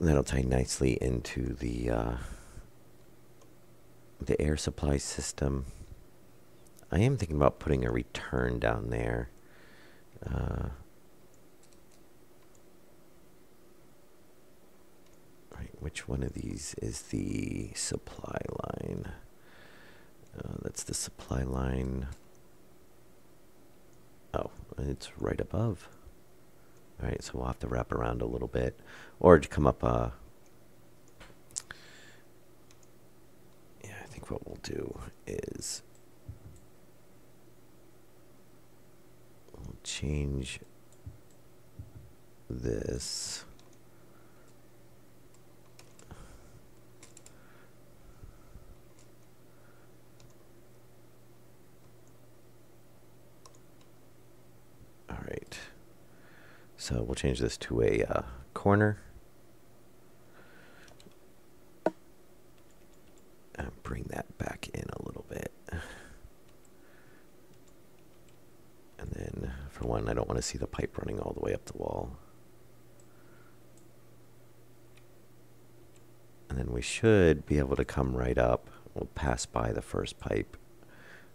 That'll tie nicely into the air supply system. I am thinking about putting a return down there. Right, which one of these is the supply line? That's the supply line. Oh, it's right above. All right, so we'll have to wrap around a little bit, or to come up. Yeah, I think what we'll do is we'll change this. All right. So we'll change this to a corner. And bring that back in a little bit. And then, for one, I don't want to see the pipe running all the way up the wall. And then we should be able to come right up. We'll pass by the first pipe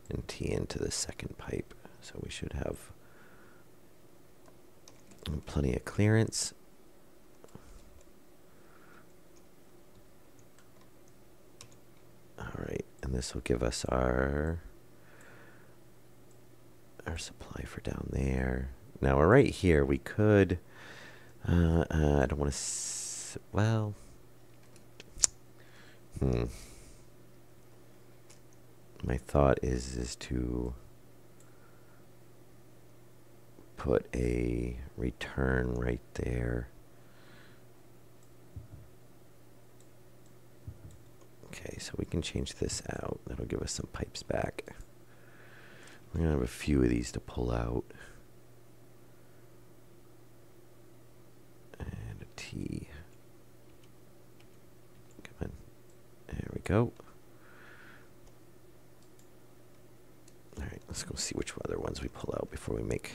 and tee into the second pipe. So we should have plenty of clearance. All right, and this will give us our supply for down there. Now we're right here. We could. I don't want to. Well. My thought is to put a return right there. Okay, so we can change this out. That'll give us some pipes back. We're going to have a few of these to pull out. And a T. Come on. There we go. Alright, let's go see which other ones we pull out before we make...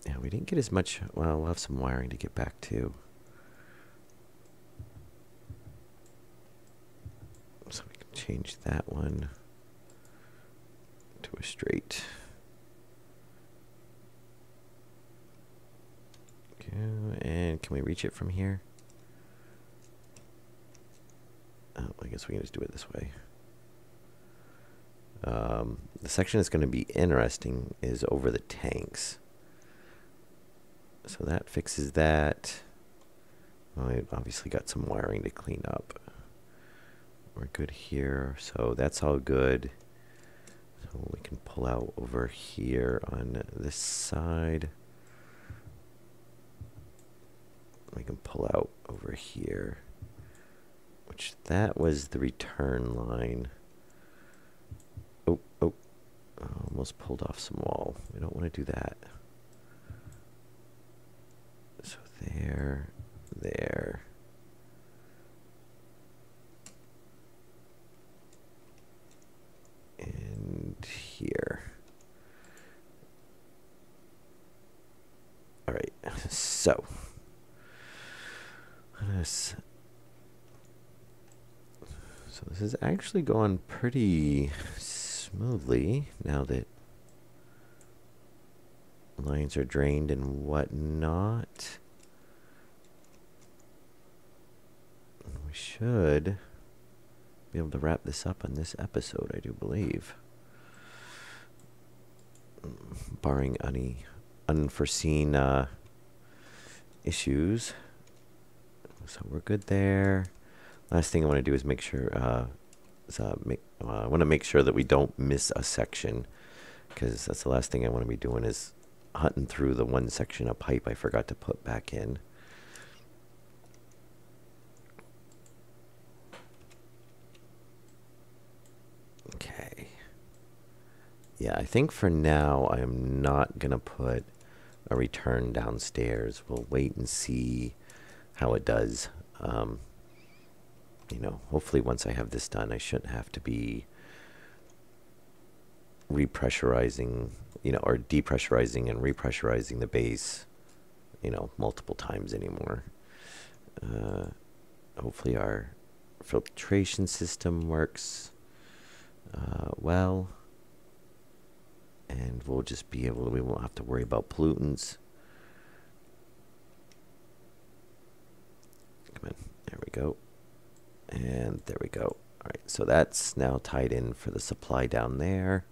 Yeah, we didn't get as much... Well, we'll have some wiring to get back to. So we can change that one. to a straight. Okay, and can we reach it from here? Oh, I guess we can just do it this way. The section that's going to be interesting is over the tanks. So that fixes that. Well, I obviously got some wiring to clean up. We're good here, so that's all good. So we can pull out over here on this side. We can pull out over here, which that was the return line. Oh, almost pulled off some wall. We don't want to do that. So there. And here. All right, so this is actually going pretty smoothly now that lines are drained and whatnot. We should be able to wrap this up on this episode, I do believe. Barring any unforeseen issues. So we're good there. Last thing I want to do is make sure, I want to make sure that we don't miss a section, because that's the last thing I want to be doing is hunting through the one section of pipe I forgot to put back in. Okay. Yeah, I think for now I am not going to put a return downstairs. We'll wait and see how it does. You know, hopefully once I have this done, I shouldn't have to be repressurizing, you know, or depressurizing and repressurizing the base, you know, multiple times anymore. Hopefully our filtration system works well, and we'll just be able to, we won't have to worry about pollutants. Come on, there we go. And there we go. All right, so that's now tied in for the supply down there.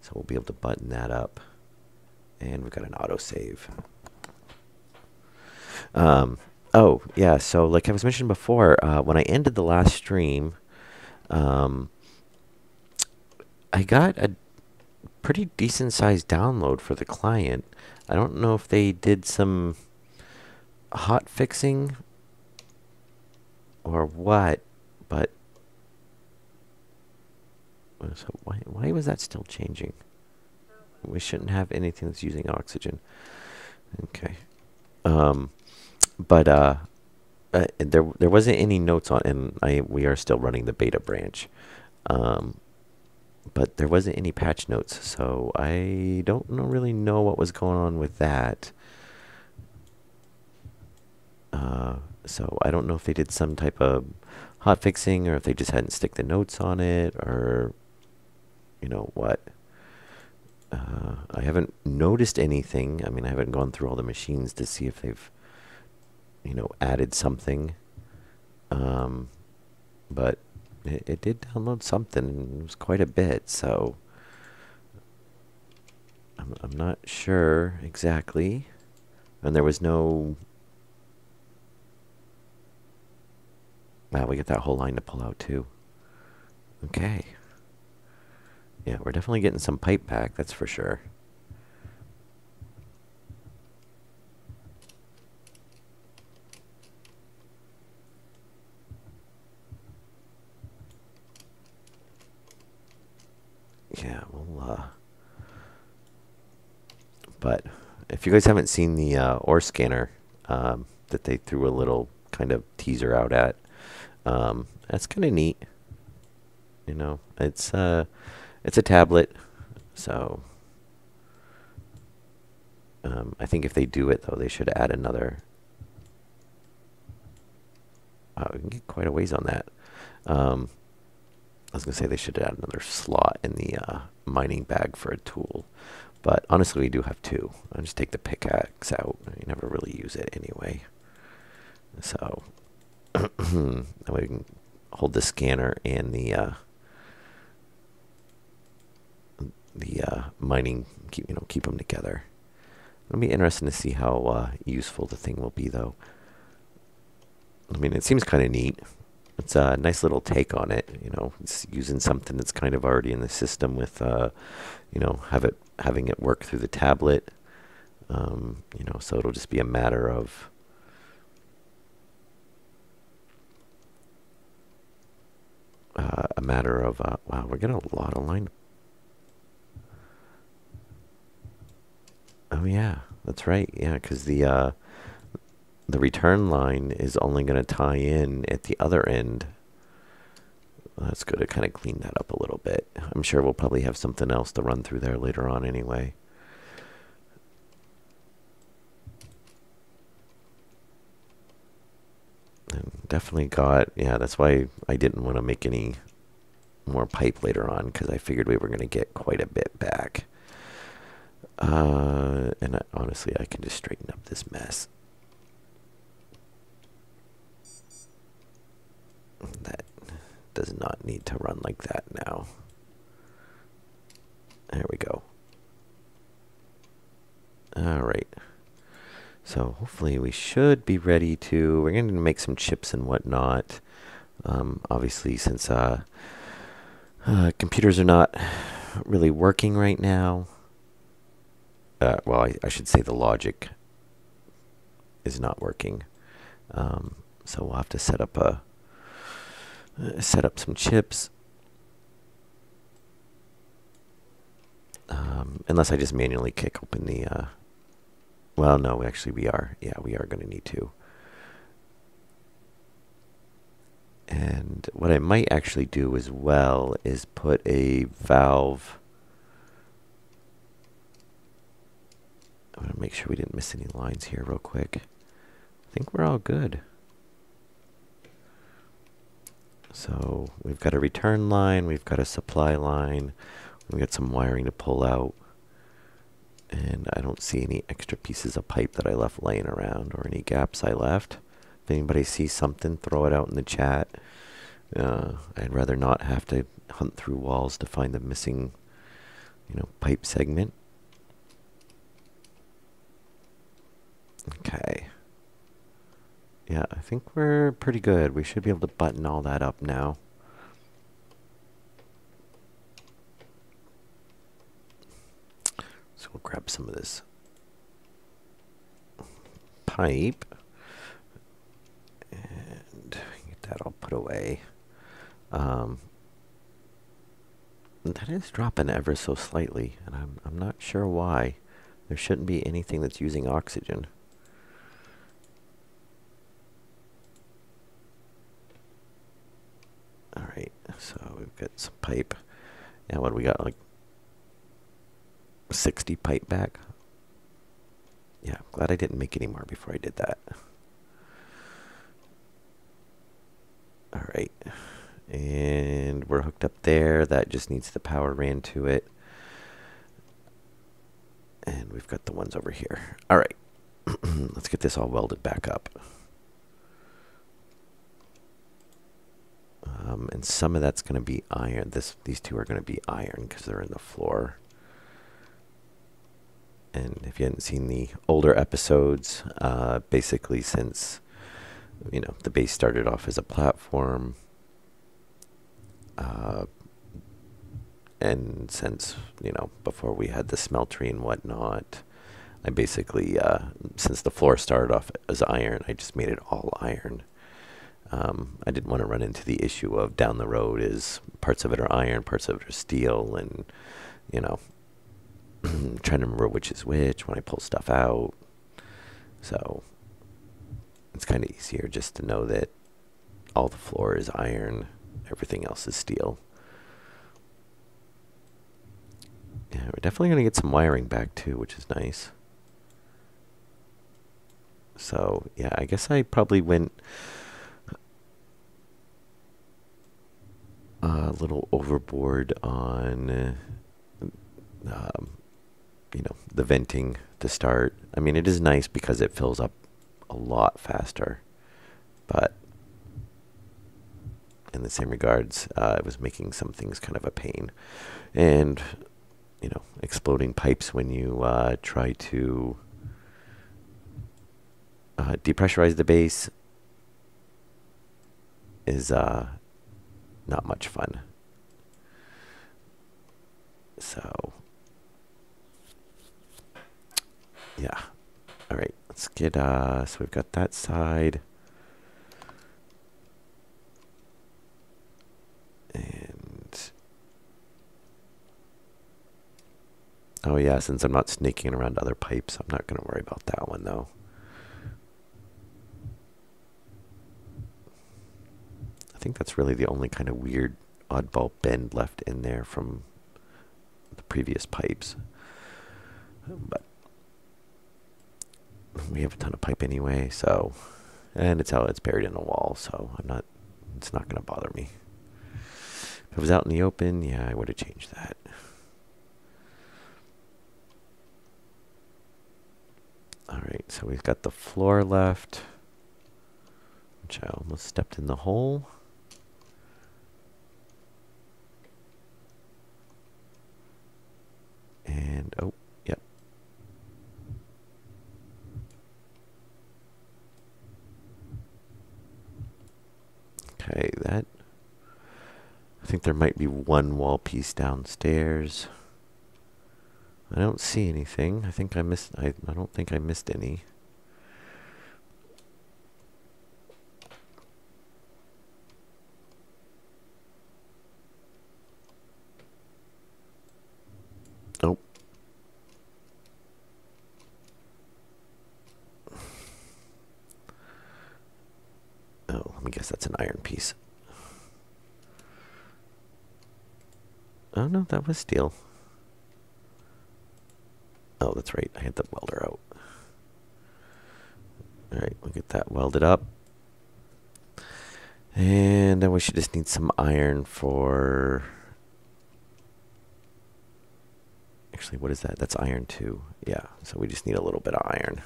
So we'll be able to button that up. And we've got an autosave. Oh, yeah, so like I was mentioning before, when I ended the last stream, I got a pretty decent sized download for the client. I don't know if they did some hot fixing or what, but so why was that still changing? We shouldn't have anything that's using oxygen. Okay. But there wasn't any notes on, and we are still running the beta branch. But there wasn't any patch notes, so I don't really know what was going on with that. So I don't know if they did some type of hot fixing, or if they just hadn't stick the notes on it, or you know what. I haven't noticed anything. I mean, I haven't gone through all the machines to see if they've, you know, added something. But it did download something. It was quite a bit, so I'm not sure exactly. And there was no. Wow, we get that whole line to pull out too. Okay. Yeah, we're definitely getting some pipe back, that's for sure. Yeah, well, but if you guys haven't seen the ore scanner that they threw a little kind of teaser out at, that's kind of neat. You know, it's a tablet, so I think if they do it though, they should add another. We can get quite a ways on that. I was going to say they should add another slot in the mining bag for a tool. But honestly, we do have two. I'll just take the pickaxe out. I never really use it anyway. So then we can hold the scanner and the mining, keep them together. It'll be interesting to see how useful the thing will be, though. I mean, it seems kind of neat. It's a nice little take on it. It's using something that's kind of already in the system with, having it work through the tablet. So it'll just be a matter of wow, we're getting a lot of line. Oh yeah, that's right. Yeah, because the return line is only going to tie in at the other end. Well, that's good to kind of clean that up a little bit. I'm sure we'll probably have something else to run through there later on anyway. And definitely that's why I didn't want to make any more pipe later on, because I figured we were going to get quite a bit back. And honestly, I can just straighten up this mess. That does not need to run like that now. There we go. All right. So hopefully we should be ready to, we're going to make some chips and whatnot. Obviously, since computers are not really working right now. Well, I should say the logic is not working. So we'll have to set up some chips. Unless I just manually kick open the, well, no, actually we are. Yeah, we are going to need to. And what I might actually do as well is put a valve. I want to make sure we didn't miss any lines here real quick. I think we're all good. So we've got a return line, we've got a supply line, we've got some wiring to pull out. And I don't see any extra pieces of pipe that I left laying around or any gaps I left. If anybody sees something, throw it out in the chat. I'd rather not have to hunt through walls to find the missing, pipe segment. Okay. Yeah, I think we're pretty good. We should be able to button all that up now. So we'll grab some of this pipe. And get that all put away. That is dropping ever so slightly, and I'm not sure why. There shouldn't be anything that's using oxygen. Alright, so we've got some pipe. And what do we got, like 60 pipe back? Yeah, glad I didn't make any more before I did that. Alright, and we're hooked up there. That just needs the power ran to it. And we've got the ones over here. Alright, let's get this all welded back up. And some of that's going to be iron. These two are going to be iron because they're in the floor. And if you hadn't seen the older episodes, basically since, the base started off as a platform, and since, before we had the smeltery and whatnot, I basically, since the floor started off as iron, I just made it all iron. I didn't want to run into the issue of down the road is parts of it are iron, parts of it are steel, and, trying to remember which is which when I pull stuff out. So it's kind of easier just to know that all the floor is iron, everything else is steel. Yeah, we're definitely going to get some wiring back too, which is nice. So yeah, I guess I probably went a little overboard on, the venting to start. I mean, it is nice because it fills up a lot faster, but in the same regards, it was making some things kind of a pain. And, exploding pipes when you try to depressurize the base is not much fun. So, yeah. All right, let's get, so we've got that side. And, oh yeah, since I'm not snaking around other pipes, I'm not going to worry about that one though. I think that's really the only kind of weird oddball bend left in there from the previous pipes. But we have a ton of pipe anyway, so, and it's buried in a wall, so it's not going to bother me. If it was out in the open, yeah, I would have changed that. All right, so we've got the floor left, which I almost stepped in the hole. And, oh, yep. Okay, I think there might be one wall piece downstairs. I don't see anything. I don't think I missed any. Nope. Oh, let me guess that's an iron piece. Oh no, that was steel. Oh, that's right. I had the welder out. Alright, we'll get that welded up. And then we should just need some iron for... Actually, what is that? That's iron too. Yeah, so we just need a little bit of iron.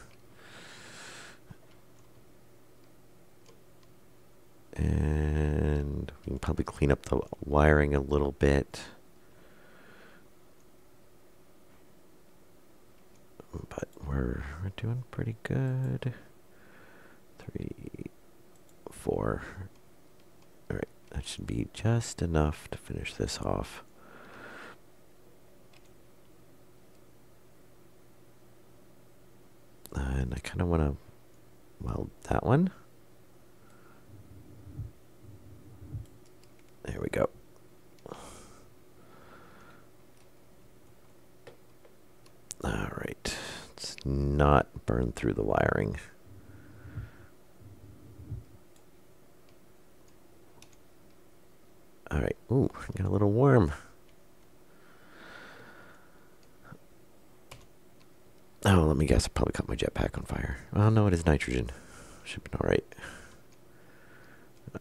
And we can probably clean up the wiring a little bit. But we're doing pretty good. 3, 4. Alright, that should be just enough to finish this off. And I kind of want to weld that one. There we go. Alright, let's not burn through the wiring. Alright, ooh, got a little warm. Oh, let me guess, I probably caught my jetpack on fire. Oh no, it is nitrogen. Should be alright.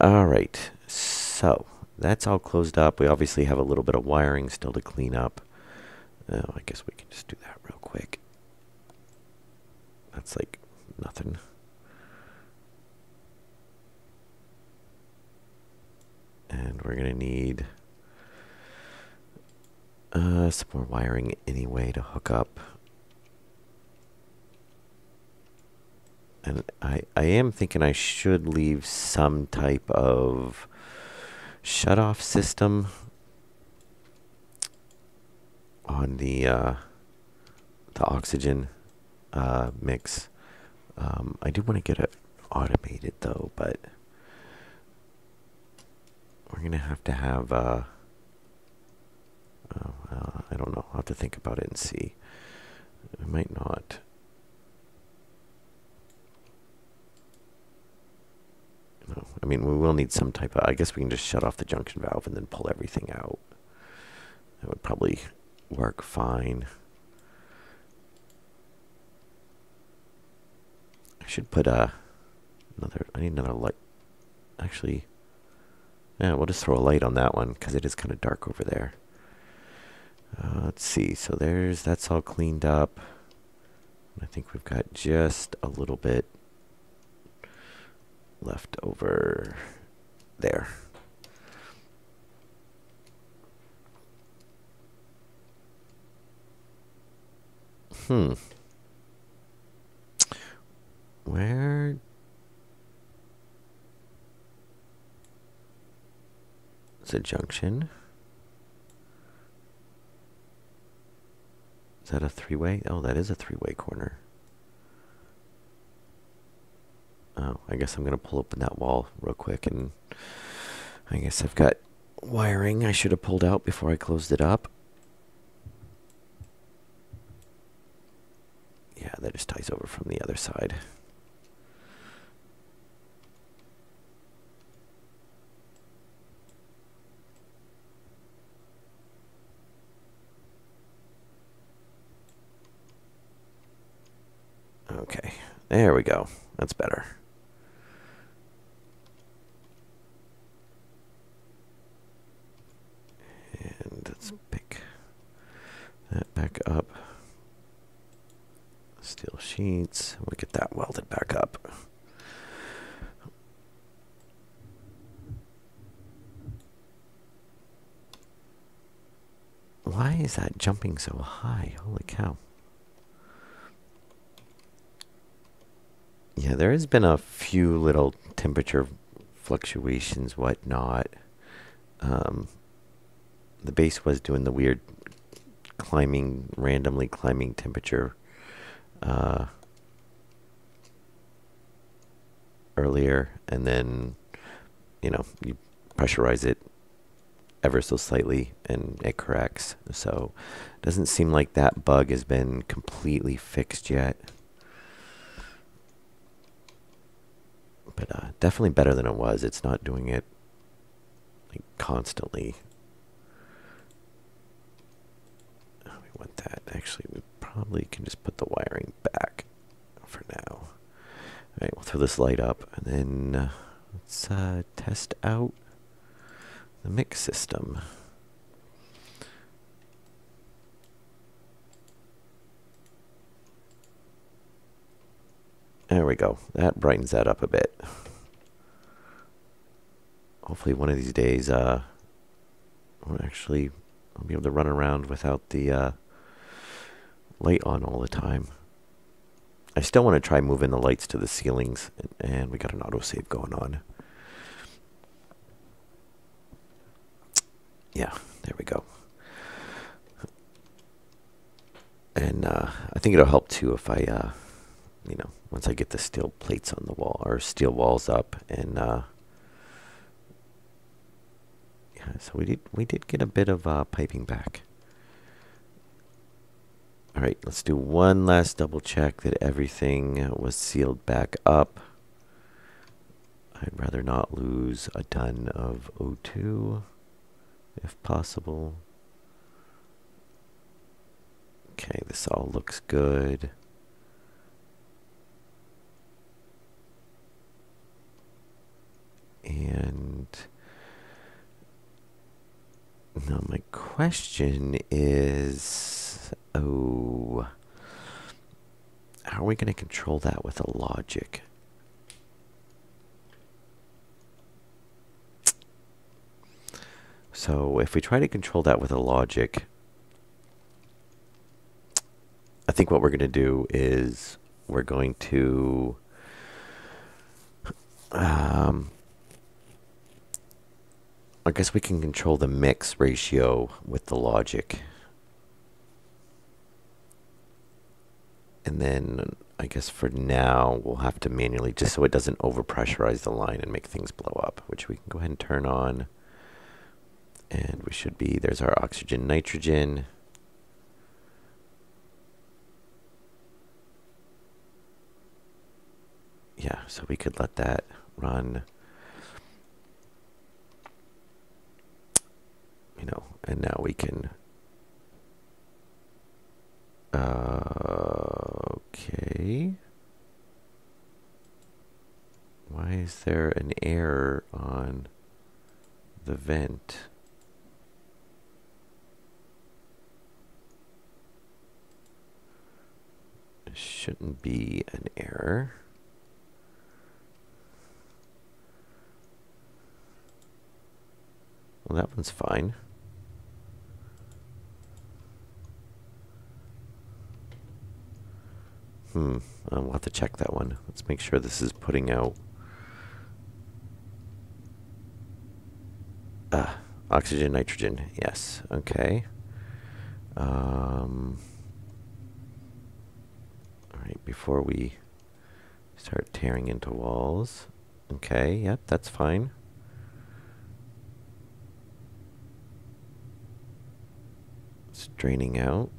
Alright, so that's all closed up. We obviously have a little bit of wiring still to clean up. Oh, I guess we can just do that real quick. That's like nothing. And we're going to need some more wiring anyway to hook up. And I am thinking I should leave some type of shut-off system on the oxygen mix. I do want to get it automated though, but we're gonna have to have I don't know. I'll have to think about it and see. I might not. No, I mean, we will need some type of, I guess we can just shut off the junction valve and then pull everything out. That would probably work fine. I should put I need another light. Actually, Yeah, we'll just throw a light on that one because it is kind of dark over there. Let's see. So that's all cleaned up. I think we've got just a little bit left over there. Where? It's a junction. Is that a three-way? Oh, that is a three-way corner. Oh, I guess I'm going to pull open that wall real quick, and I guess I've got wiring I should have pulled out before I closed it up. Yeah, that just ties over from the other side. Okay, there we go. That's better. And let's pick that back up. Steel sheets. We'll get that welded back up. Why is that jumping so high? Holy cow. Yeah, there has been a few little temperature fluctuations, whatnot. The base was doing the weird randomly climbing temperature earlier, and then, you pressurize it ever so slightly and it corrects. So it doesn't seem like that bug has been completely fixed yet. But definitely better than it was. It's not doing it like constantly. We want that. Actually, we probably can just put the wiring back for now. All right, we'll throw this light up, and then let's test out the mix system. There we go. That brightens that up a bit. Hopefully one of these days I'll be able to run around without the light on all the time. I still want to try moving the lights to the ceilings, and we got an autosave going on. Yeah, there we go. And I think it'll help too if I, once I get the steel plates on the wall, or steel walls up, and yeah, so we did get a bit of piping back. All right, let's do one last double check that everything was sealed back up. I'd rather not lose a ton of O2 if possible. Okay, this all looks good. And now my question is, how are we going to control that with a logic? So if we try to control that with a logic, I think what we're going to do is we're going to I guess we can control the mix ratio with the logic. And then I guess for now we'll have to manually, just so it doesn't overpressurize the line and make things blow up, which we can go ahead and turn on. And we should be, there's our oxygen, nitrogen. Yeah, so we could let that run. And now we can, okay. Why is there an error on the vent. Shouldn't be an error. Well, that one's fine. We'll have to check that one. Let's make sure this is putting out oxygen, nitrogen. Yes. Okay. All right, before we start tearing into walls. Okay, yep, that's fine. It's draining out.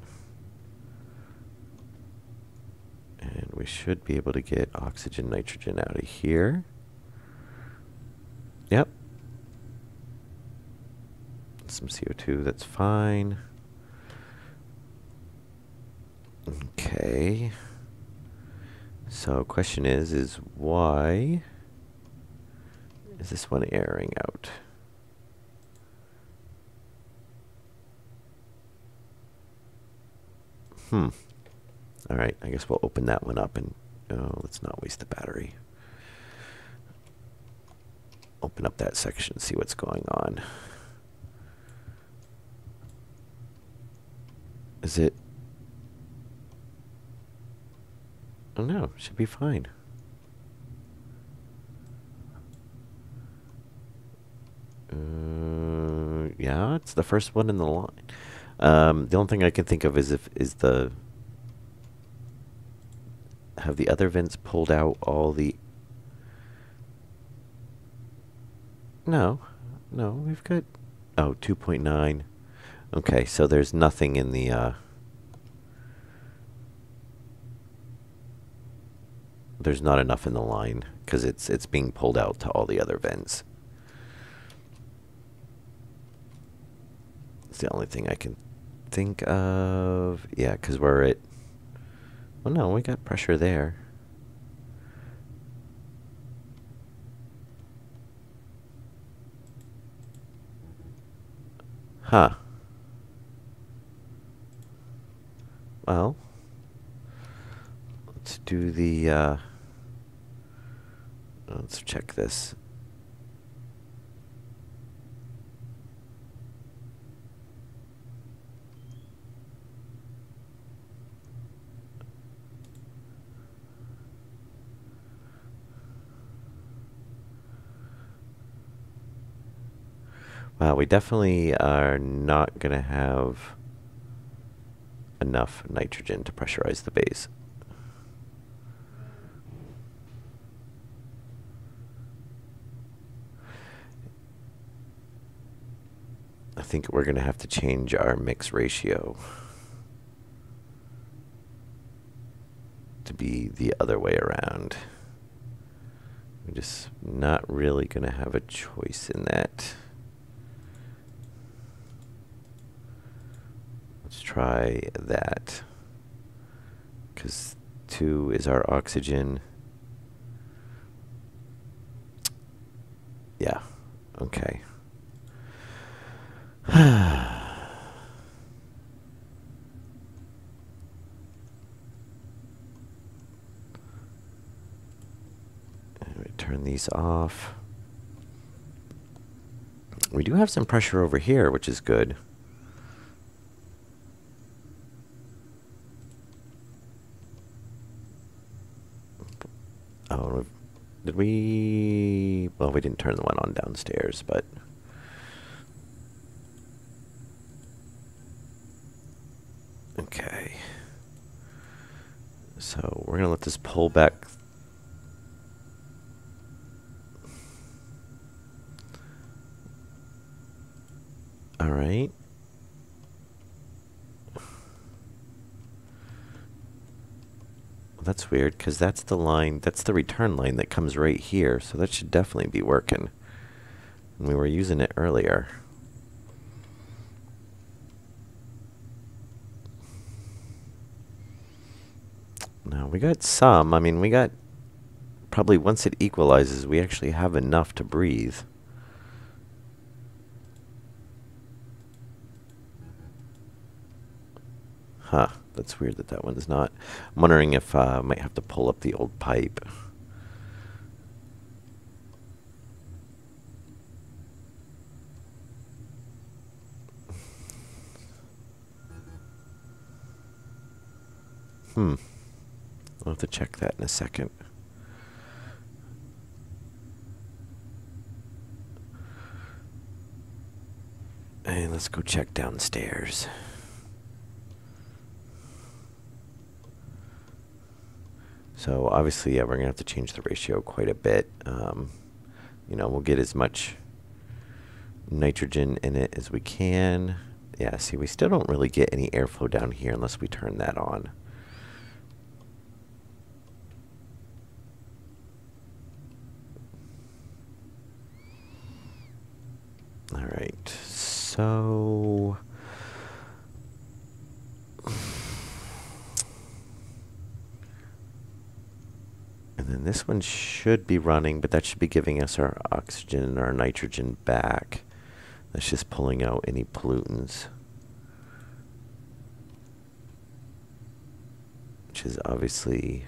And we should be able to get oxygen, nitrogen out of here. Yep. Some CO2, that's fine. Okay. So question is why is this one airing out? All right, I guess we'll open that one up and let's not waste the battery. Open up that section, see what's going on. Is it? Oh no, should be fine. Yeah, it's the first one in the line. The only thing I can think of is have the other vents pulled out all the... No, we've got... Oh, 2.9. Okay, so there's nothing in the... There's not enough in the line, because it's being pulled out to all the other vents. It's the only thing I can think of. Yeah, because we're at... Well, no, we got pressure there. Huh. Well, let's do the... let's check this. Wow, we definitely are not going to have enough nitrogen to pressurize the base. I think we're going to have to change our mix ratio to be the other way around. We're just not really going to have a choice in that. Let's try that. Because 2 is our oxygen. Yeah, okay. Turn these off. We do have some pressure over here, which is good. Oh, did we... Well, we didn't turn the one on downstairs, but... Okay. So we're going to let this pull back. All right. Well, that's weird, because that's the line, that's the return line that comes right here, so that should definitely be working. And we were using it earlier. Now, we got some. I mean, we got... Probably once it equalizes, we actually have enough to breathe. Huh, that's weird that that one's not. I'm wondering if I might have to pull up the old pipe. I'll have to check that in a second. And let's go check downstairs. So obviously, yeah, we're gonna have to change the ratio quite a bit. You know, we'll get as much nitrogen in it as we can. Yeah, see, we still don't really get any airflow down here unless we turn that on. All right, so and then this one should be running, but that should be giving us our oxygen and our nitrogen back. That's just pulling out any pollutants, which is obviously,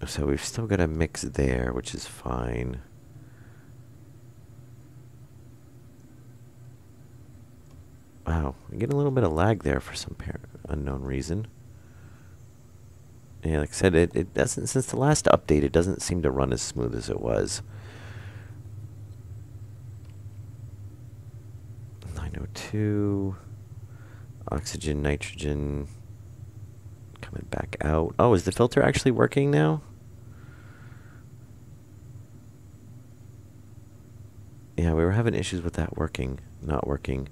so we've still got a mix there, which is fine. Wow, we get a little bit of lag there for some unknown reason. Yeah, like I said, it doesn't, since the last update, it doesn't seem to run as smooth as it was. 902, oxygen, nitrogen, coming back out. Oh, is the filter actually working now? Yeah, we were having issues with that not working.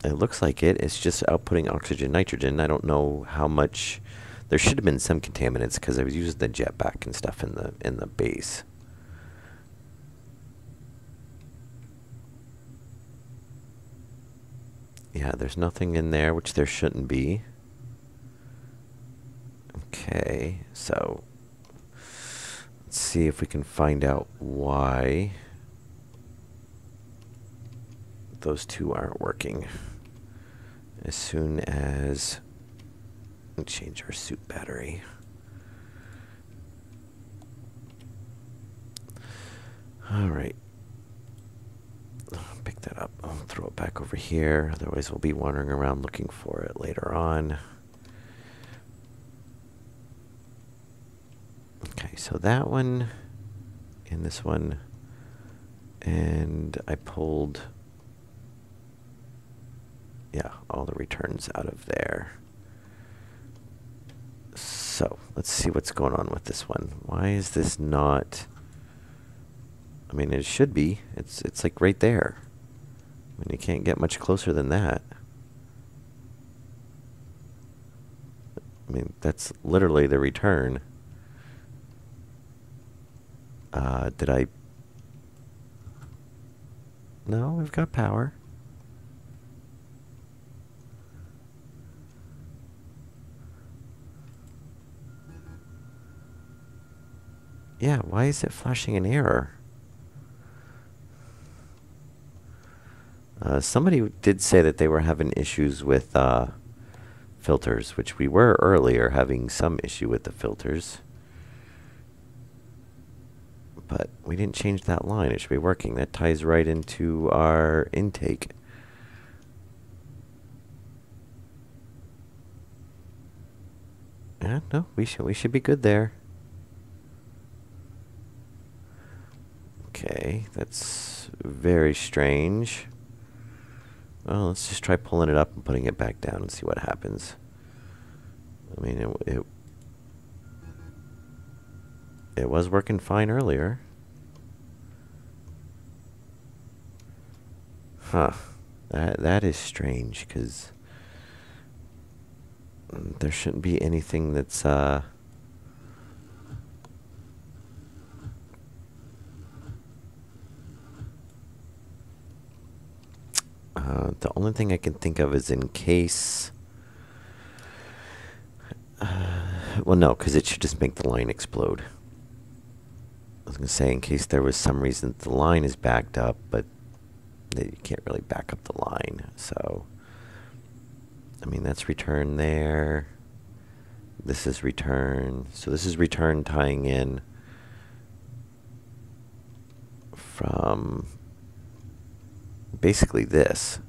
It looks like it. It's just outputting oxygen, nitrogen. I don't know how much. There should have been some contaminants because I was using the jetpack and stuff in the base. Yeah, there's nothing in there, which there shouldn't be. Okay, so let's see if we can find out why those two aren't working. As soon as we change our suit battery. All right. I'll pick that up. I'll throw it back over here. Otherwise, we'll be wandering around looking for it later on. Okay, so that one and this one. And I pulled, yeah, all the returns out of there. So let's see what's going on with this one. Why is this not? I mean, it should be. It's like right there. I mean, you can't get much closer than that. I mean, that's literally the return. Did I? No, we've got power. Yeah, why is it flashing an error? Somebody did say that they were having issues with filters, which we were earlier having some issue with the filters. But we didn't change that line. It should be working. That ties right into our intake. Yeah, no, we should be good there. Okay, that's very strange. Well, let's just try pulling it up and putting it back down and see what happens. I mean, it was working fine earlier. Huh. That is strange, because there shouldn't be anything that's the only thing I can think of is in case well, no, because it should just make the line explode. I was going to say in case there was some reason the line is backed up, but You can't really back up the line. So, I mean, that's return there. This is return. So this is return tying in from basically this.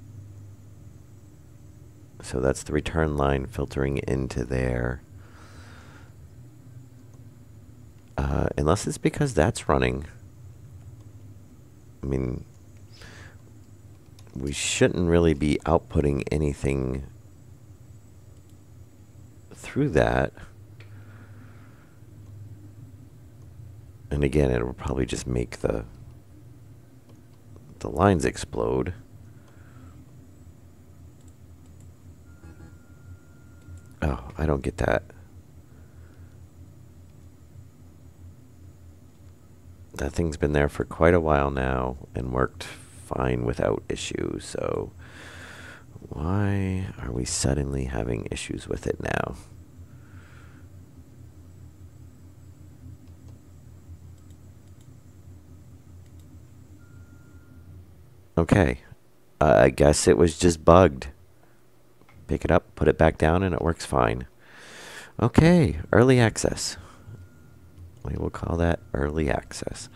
So that's the return line filtering into there. Unless it's because that's running. I mean, we shouldn't really be outputting anything through that. And again, it will probably just make the lines explode. Oh, I don't get that. That thing's been there for quite a while now and worked fine without issues. So why are we suddenly having issues with it now? Okay. I guess it was just bugged. Pick it up, put it back down, and it works fine. Okay, early access. We will call that early access.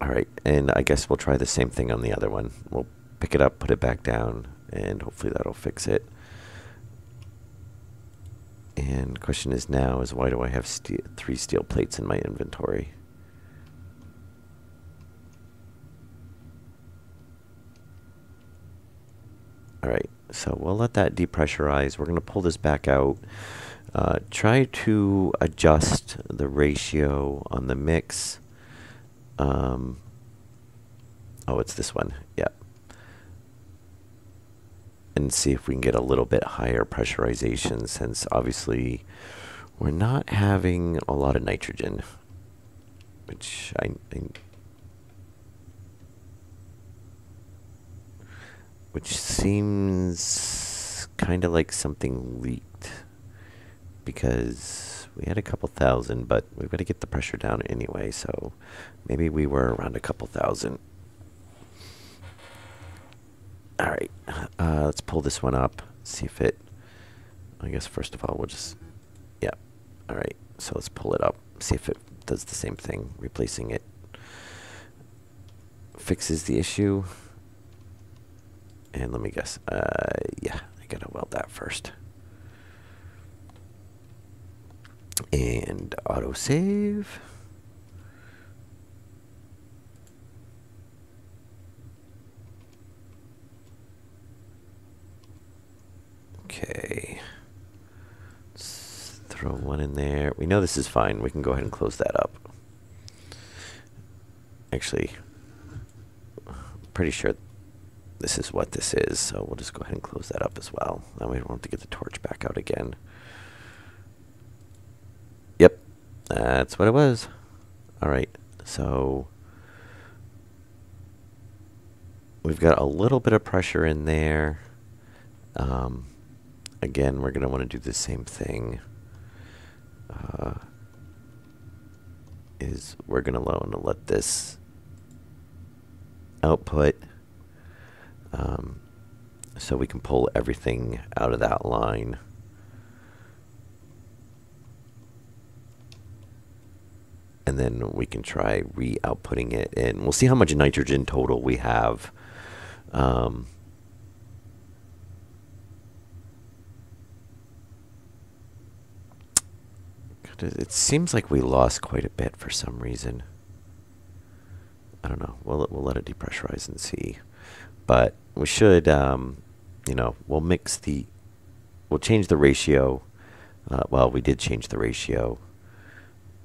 All right, and I guess we'll try the same thing on the other one. We'll pick it up, put it back down, and hopefully that'll fix it. And the question is now is why do I have 3 steel plates in my inventory? All right, so we'll let that depressurize. We're going to pull this back out. Try to adjust the ratio on the mix. Oh, it's this one. Yep. And see if we can get a little bit higher pressurization, since obviously we're not having a lot of nitrogen, which which seems kind of like something leaked, because we had a couple thousand, but we've got to get the pressure down anyway, so maybe we were around a couple thousand. All right, let's pull this one up, see if it, I guess first of all we'll just, yeah, all right, so let's pull it up, see if it does the same thing, replacing it fixes the issue. And let me guess, yeah, I gotta weld that first. And autosave. Okay. Let's throw one in there. We know this is fine. We can go ahead and close that up. Actually, I'm pretty sure this is what this is, so we'll just go ahead and close that up as well. Now we don't have to get the torch back out again. Yep, that's what it was. All right, so we've got a little bit of pressure in there. Again, we're going to want to do the same thing. We're going to let this output, so we can pull everything out of that line. And then we can try re-outputting it, and we'll see how much nitrogen total we have. It seems like we lost quite a bit for some reason. I don't know. We'll let it depressurize and see. But we should, you know, we'll change the ratio. Well, we did change the ratio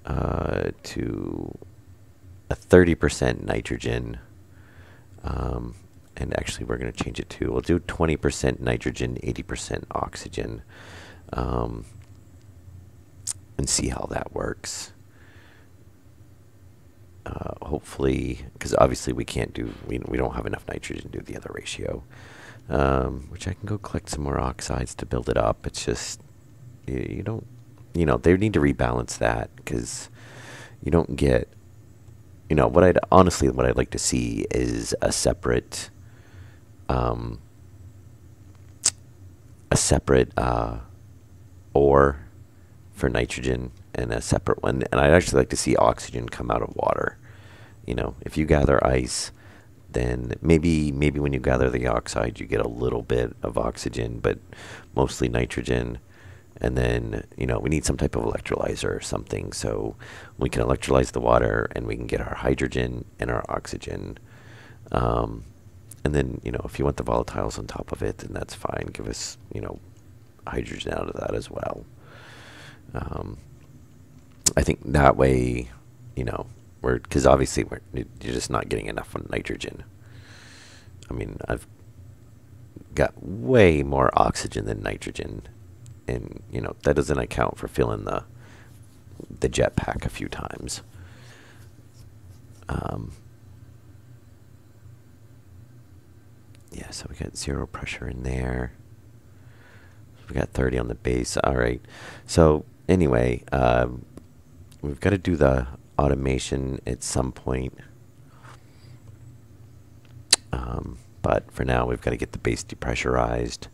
to a 30% nitrogen. And actually, we're going to change it to, we'll do 20% nitrogen, 80% oxygen. And see how that works. Hopefully, because obviously we can't do, we don't have enough nitrogen to do the other ratio. Which I can go collect some more oxides to build it up. It's just, you don't, you know, they need to rebalance that, because you don't get, what I'd like to see is um, a separate ore for nitrogen and a separate one. And I'd actually like to see oxygen come out of water. If you gather ice, then maybe when you gather the oxide, you get a little bit of oxygen, but mostly nitrogen. And then, we need some type of electrolyzer or something so we can electrolyze the water and we can get our hydrogen and our oxygen. And then, if you want the volatiles on top of it, then that's fine. Give us, hydrogen out of that as well. I think that way, because obviously you're just not getting enough on nitrogen. I mean, I've got way more oxygen than nitrogen, and that doesn't account for filling the jetpack a few times. Yeah, so we got 0 pressure in there. We got 30 on the base. All right. So anyway, we've got to do the automation at some point. But for now, we've got to get the base depressurized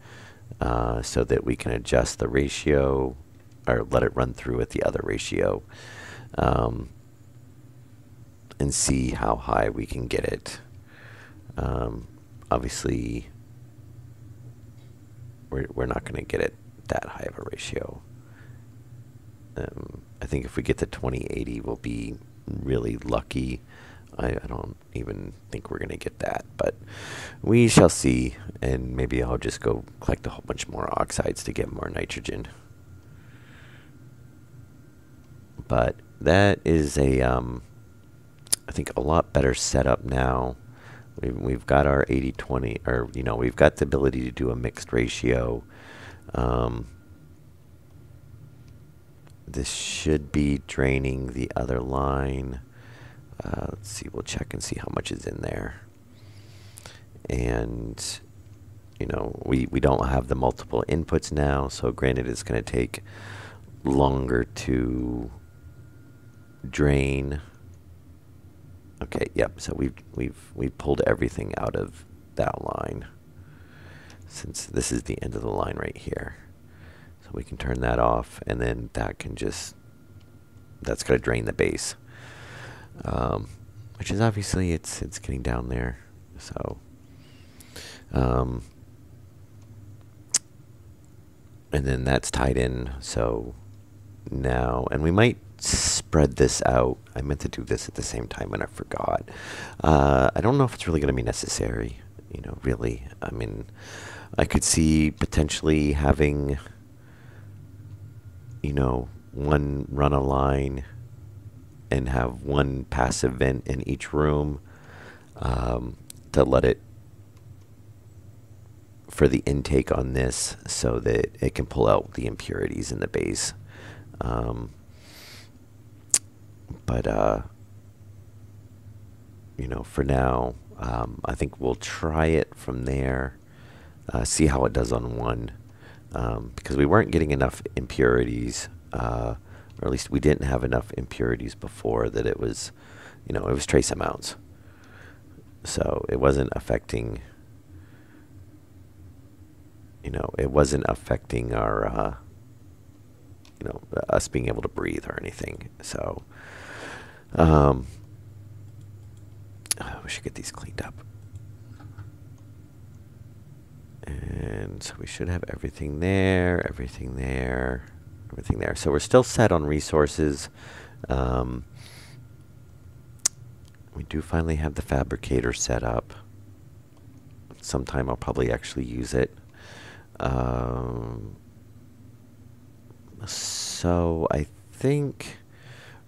so that we can adjust the ratio or let it run through at the other ratio and see how high we can get it. Obviously, we're not going to get it that high of a ratio. I think if we get to 2080, we'll be really lucky. I don't even think we're going to get that, but we shall see. And maybe I'll just go collect a whole bunch more oxides to get more nitrogen. But that is I think a lot better setup now. We've got our 80-20, or we've got the ability to do a mixed ratio. This should be draining the other line. Let's see, we'll check and see how much is in there. And, we don't have the multiple inputs now, so granted it's going to take longer to drain. Okay, yep, so we've pulled everything out of that line, since this is the end of the line right here. So we can turn that off, and then that's going to drain the base. Which is obviously it's getting down there. So, and then that's tied in. So now, and we might spread this out. I meant to do this at the same time and I forgot. I don't know if it's really going to be necessary, really. I mean, I could see potentially having, one run a line and have one passive vent in each room to let it for the intake on this so that it can pull out the impurities in the base. But for now, I think we'll try it from there, see how it does on one, because we weren't getting enough impurities, or at least we didn't have enough impurities before that it was, it was trace amounts. So it wasn't affecting, it wasn't affecting our, us being able to breathe or anything. So, we should get these cleaned up. And so we should have everything there, everything there, everything there. So we're still set on resources. We do finally have the fabricator set up. Sometime I'll probably actually use it. So I think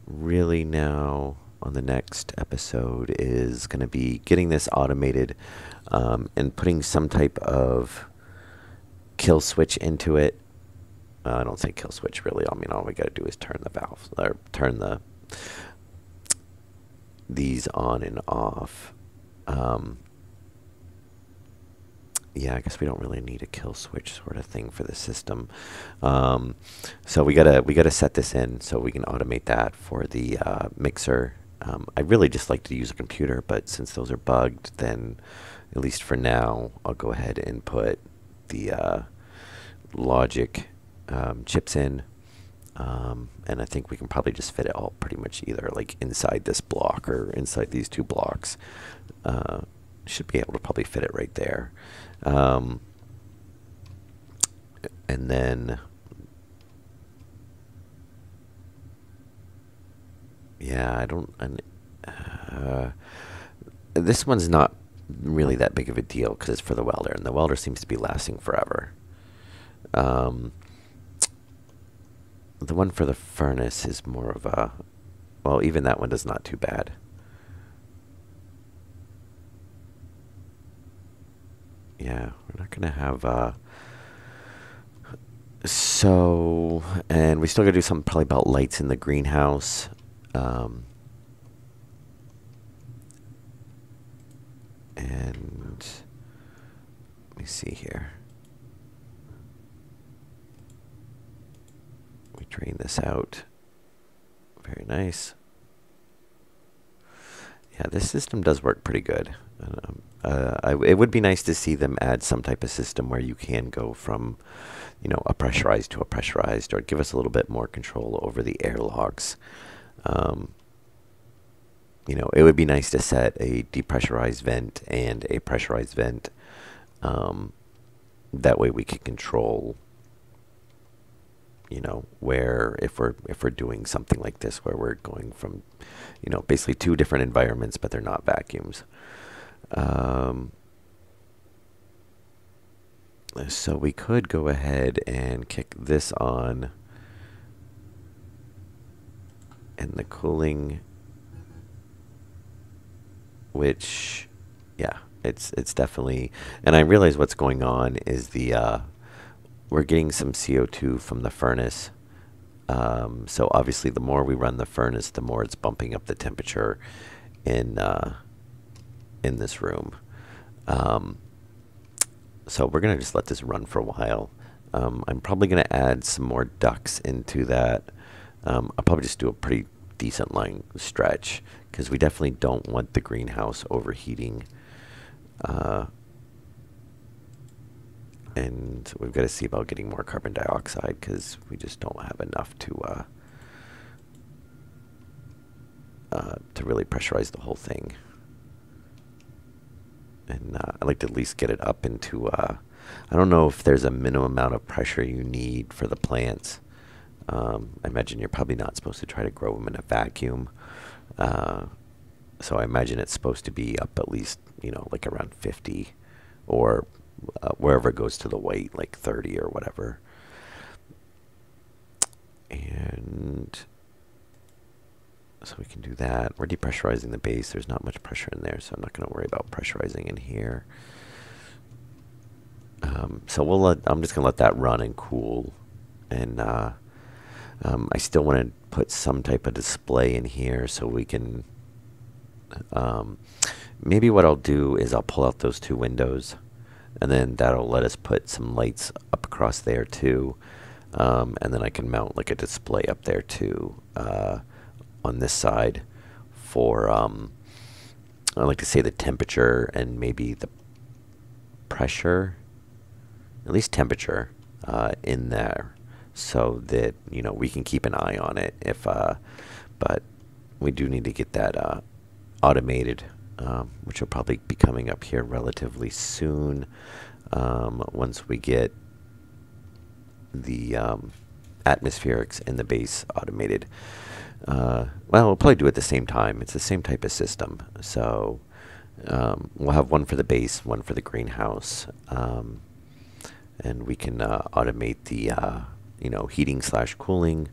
really now on the next episode is going to be getting this automated and putting some type of kill switch into it. I don't say kill switch really. I mean, all we got to do is turn the valves or turn these on and off. Yeah, I guess we don't really need a kill switch sort of thing for the system. So we gotta set this in so we can automate that for the mixer I really just like to use a computer, but since those are bugged, then at least for now, I'll go ahead and put the logic chips in. And I think we can probably just fit it all pretty much either like inside this block or inside these two blocks. Should be able to probably fit it right there. And then, yeah, I don't. This one's not really that big of a deal because it's for the welder, and the welder seems to be lasting forever. Um, the one for the furnace is more of a, well, even that one is not too bad. Yeah, we're not gonna have. So, and we still gotta do something probably about lights in the greenhouse. Um, and let me see here. We drain this out. Very nice. Yeah, this system does work pretty good. It would be nice to see them add some type of system where you can go from, a pressurized to a pressurized, or give us a little bit more control over the airlocks. It would be nice to set a depressurized vent and a pressurized vent. That way we can control, where if we're doing something like this, where we're going from, basically two different environments, but they're not vacuums. So we could go ahead and kick this on, and the cooling, which, yeah, it's definitely, and I realize what's going on is we're getting some CO2 from the furnace. So obviously the more we run the furnace, the more it's bumping up the temperature in this room. So we're going to just let this run for a while. I'm probably going to add some more ducts into that. I'll probably just do a pretty decent line stretch because we definitely don't want the greenhouse overheating. And we've got to see about getting more carbon dioxide because we just don't have enough to really pressurize the whole thing. And I'd like to at least get it up into, I don't know if there's a minimum amount of pressure you need for the plants. I imagine you're probably not supposed to try to grow them in a vacuum. So I imagine it's supposed to be up at least, like around 50, or wherever it goes to the white, like 30 or whatever. And so we can do that. We're depressurizing the base. There's not much pressure in there, so I'm not going to worry about pressurizing in here. So I'm just going to let that run and cool. And I still want to put some type of display in here so we can, maybe what I'll do is I'll pull out those two windows, and then that'll let us put some lights up across there too. And then I can mount like a display up there too, on this side for, I like to say the temperature and maybe the pressure, at least temperature, in there, so that, we can keep an eye on it but we do need to get that, automated, which will probably be coming up here relatively soon, once we get the, atmospherics and the base automated. Well, we'll probably do it at the same time. It's the same type of system. So we'll have one for the base, one for the greenhouse. And we can automate the, heating / cooling.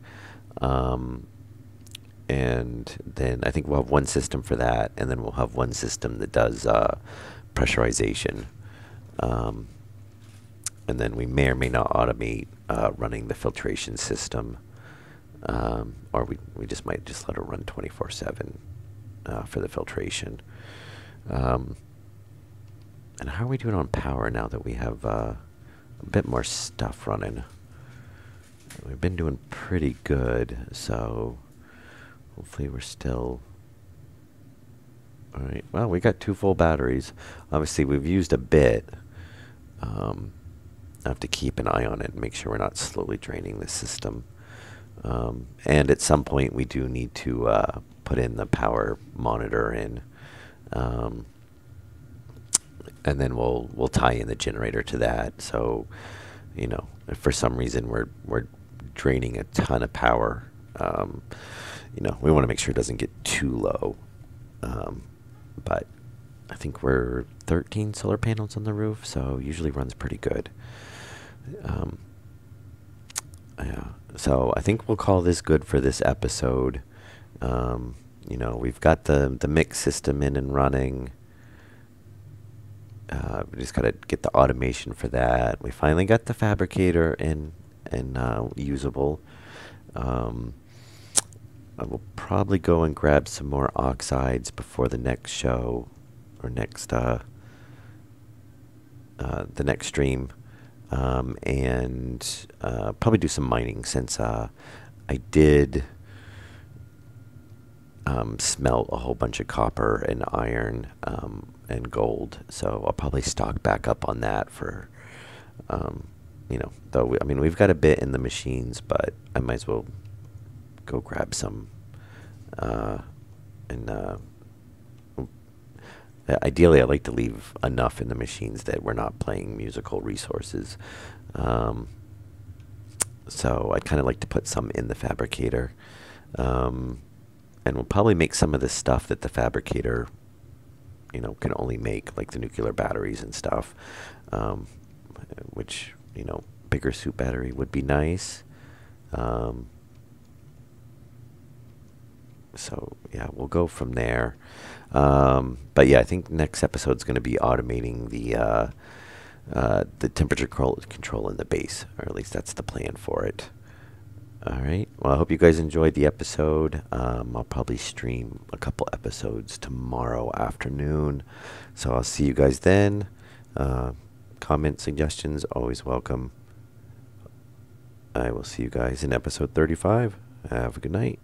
And then I think we'll have one system for that. And then we'll have one system that does pressurization. And then we may or may not automate running the filtration system. Or we just might just let it run 24/7 for the filtration. And how are we doing on power now that we have a bit more stuff running? We've been doing pretty good, so hopefully we're still All right. Well, we got 2 full batteries. Obviously, we've used a bit. Um, I have to keep an eye on it and make sure we're not slowly draining the system. And at some point, we do need to put in the power monitor in, um, and then we'll tie in the generator to that. So, if for some reason we're draining a ton of power, we want to make sure it doesn't get too low. Um, but I think we're 13 solar panels on the roof, so usually runs pretty good. Um, yeah. So I think we'll call this good for this episode. We've got the mix system in and running. We just got to get the automation for that. We finally got the fabricator in and usable. I will probably go and grab some more oxides before the next show or the next stream, and probably do some mining since I did smelt a whole bunch of copper and iron and gold. So I'll probably stock back up on that for, though, we've got a bit in the machines, but I might as well go grab some. And ideally, I like to leave enough in the machines that we're not playing musical resources. So I'd kind of like to put some in the fabricator. And we'll probably make some of the stuff that the fabricator, can only make, like the nuclear batteries and stuff, which, bigger suit battery would be nice. So, yeah, we'll go from there. But, yeah, I think next episode's going to be automating the temperature control in the base, or at least that's the plan for it. All right. Well, I hope you guys enjoyed the episode. I'll probably stream a couple episodes tomorrow afternoon. So I'll see you guys then. Comment, suggestions, always welcome. I will see you guys in episode 35. Have a good night.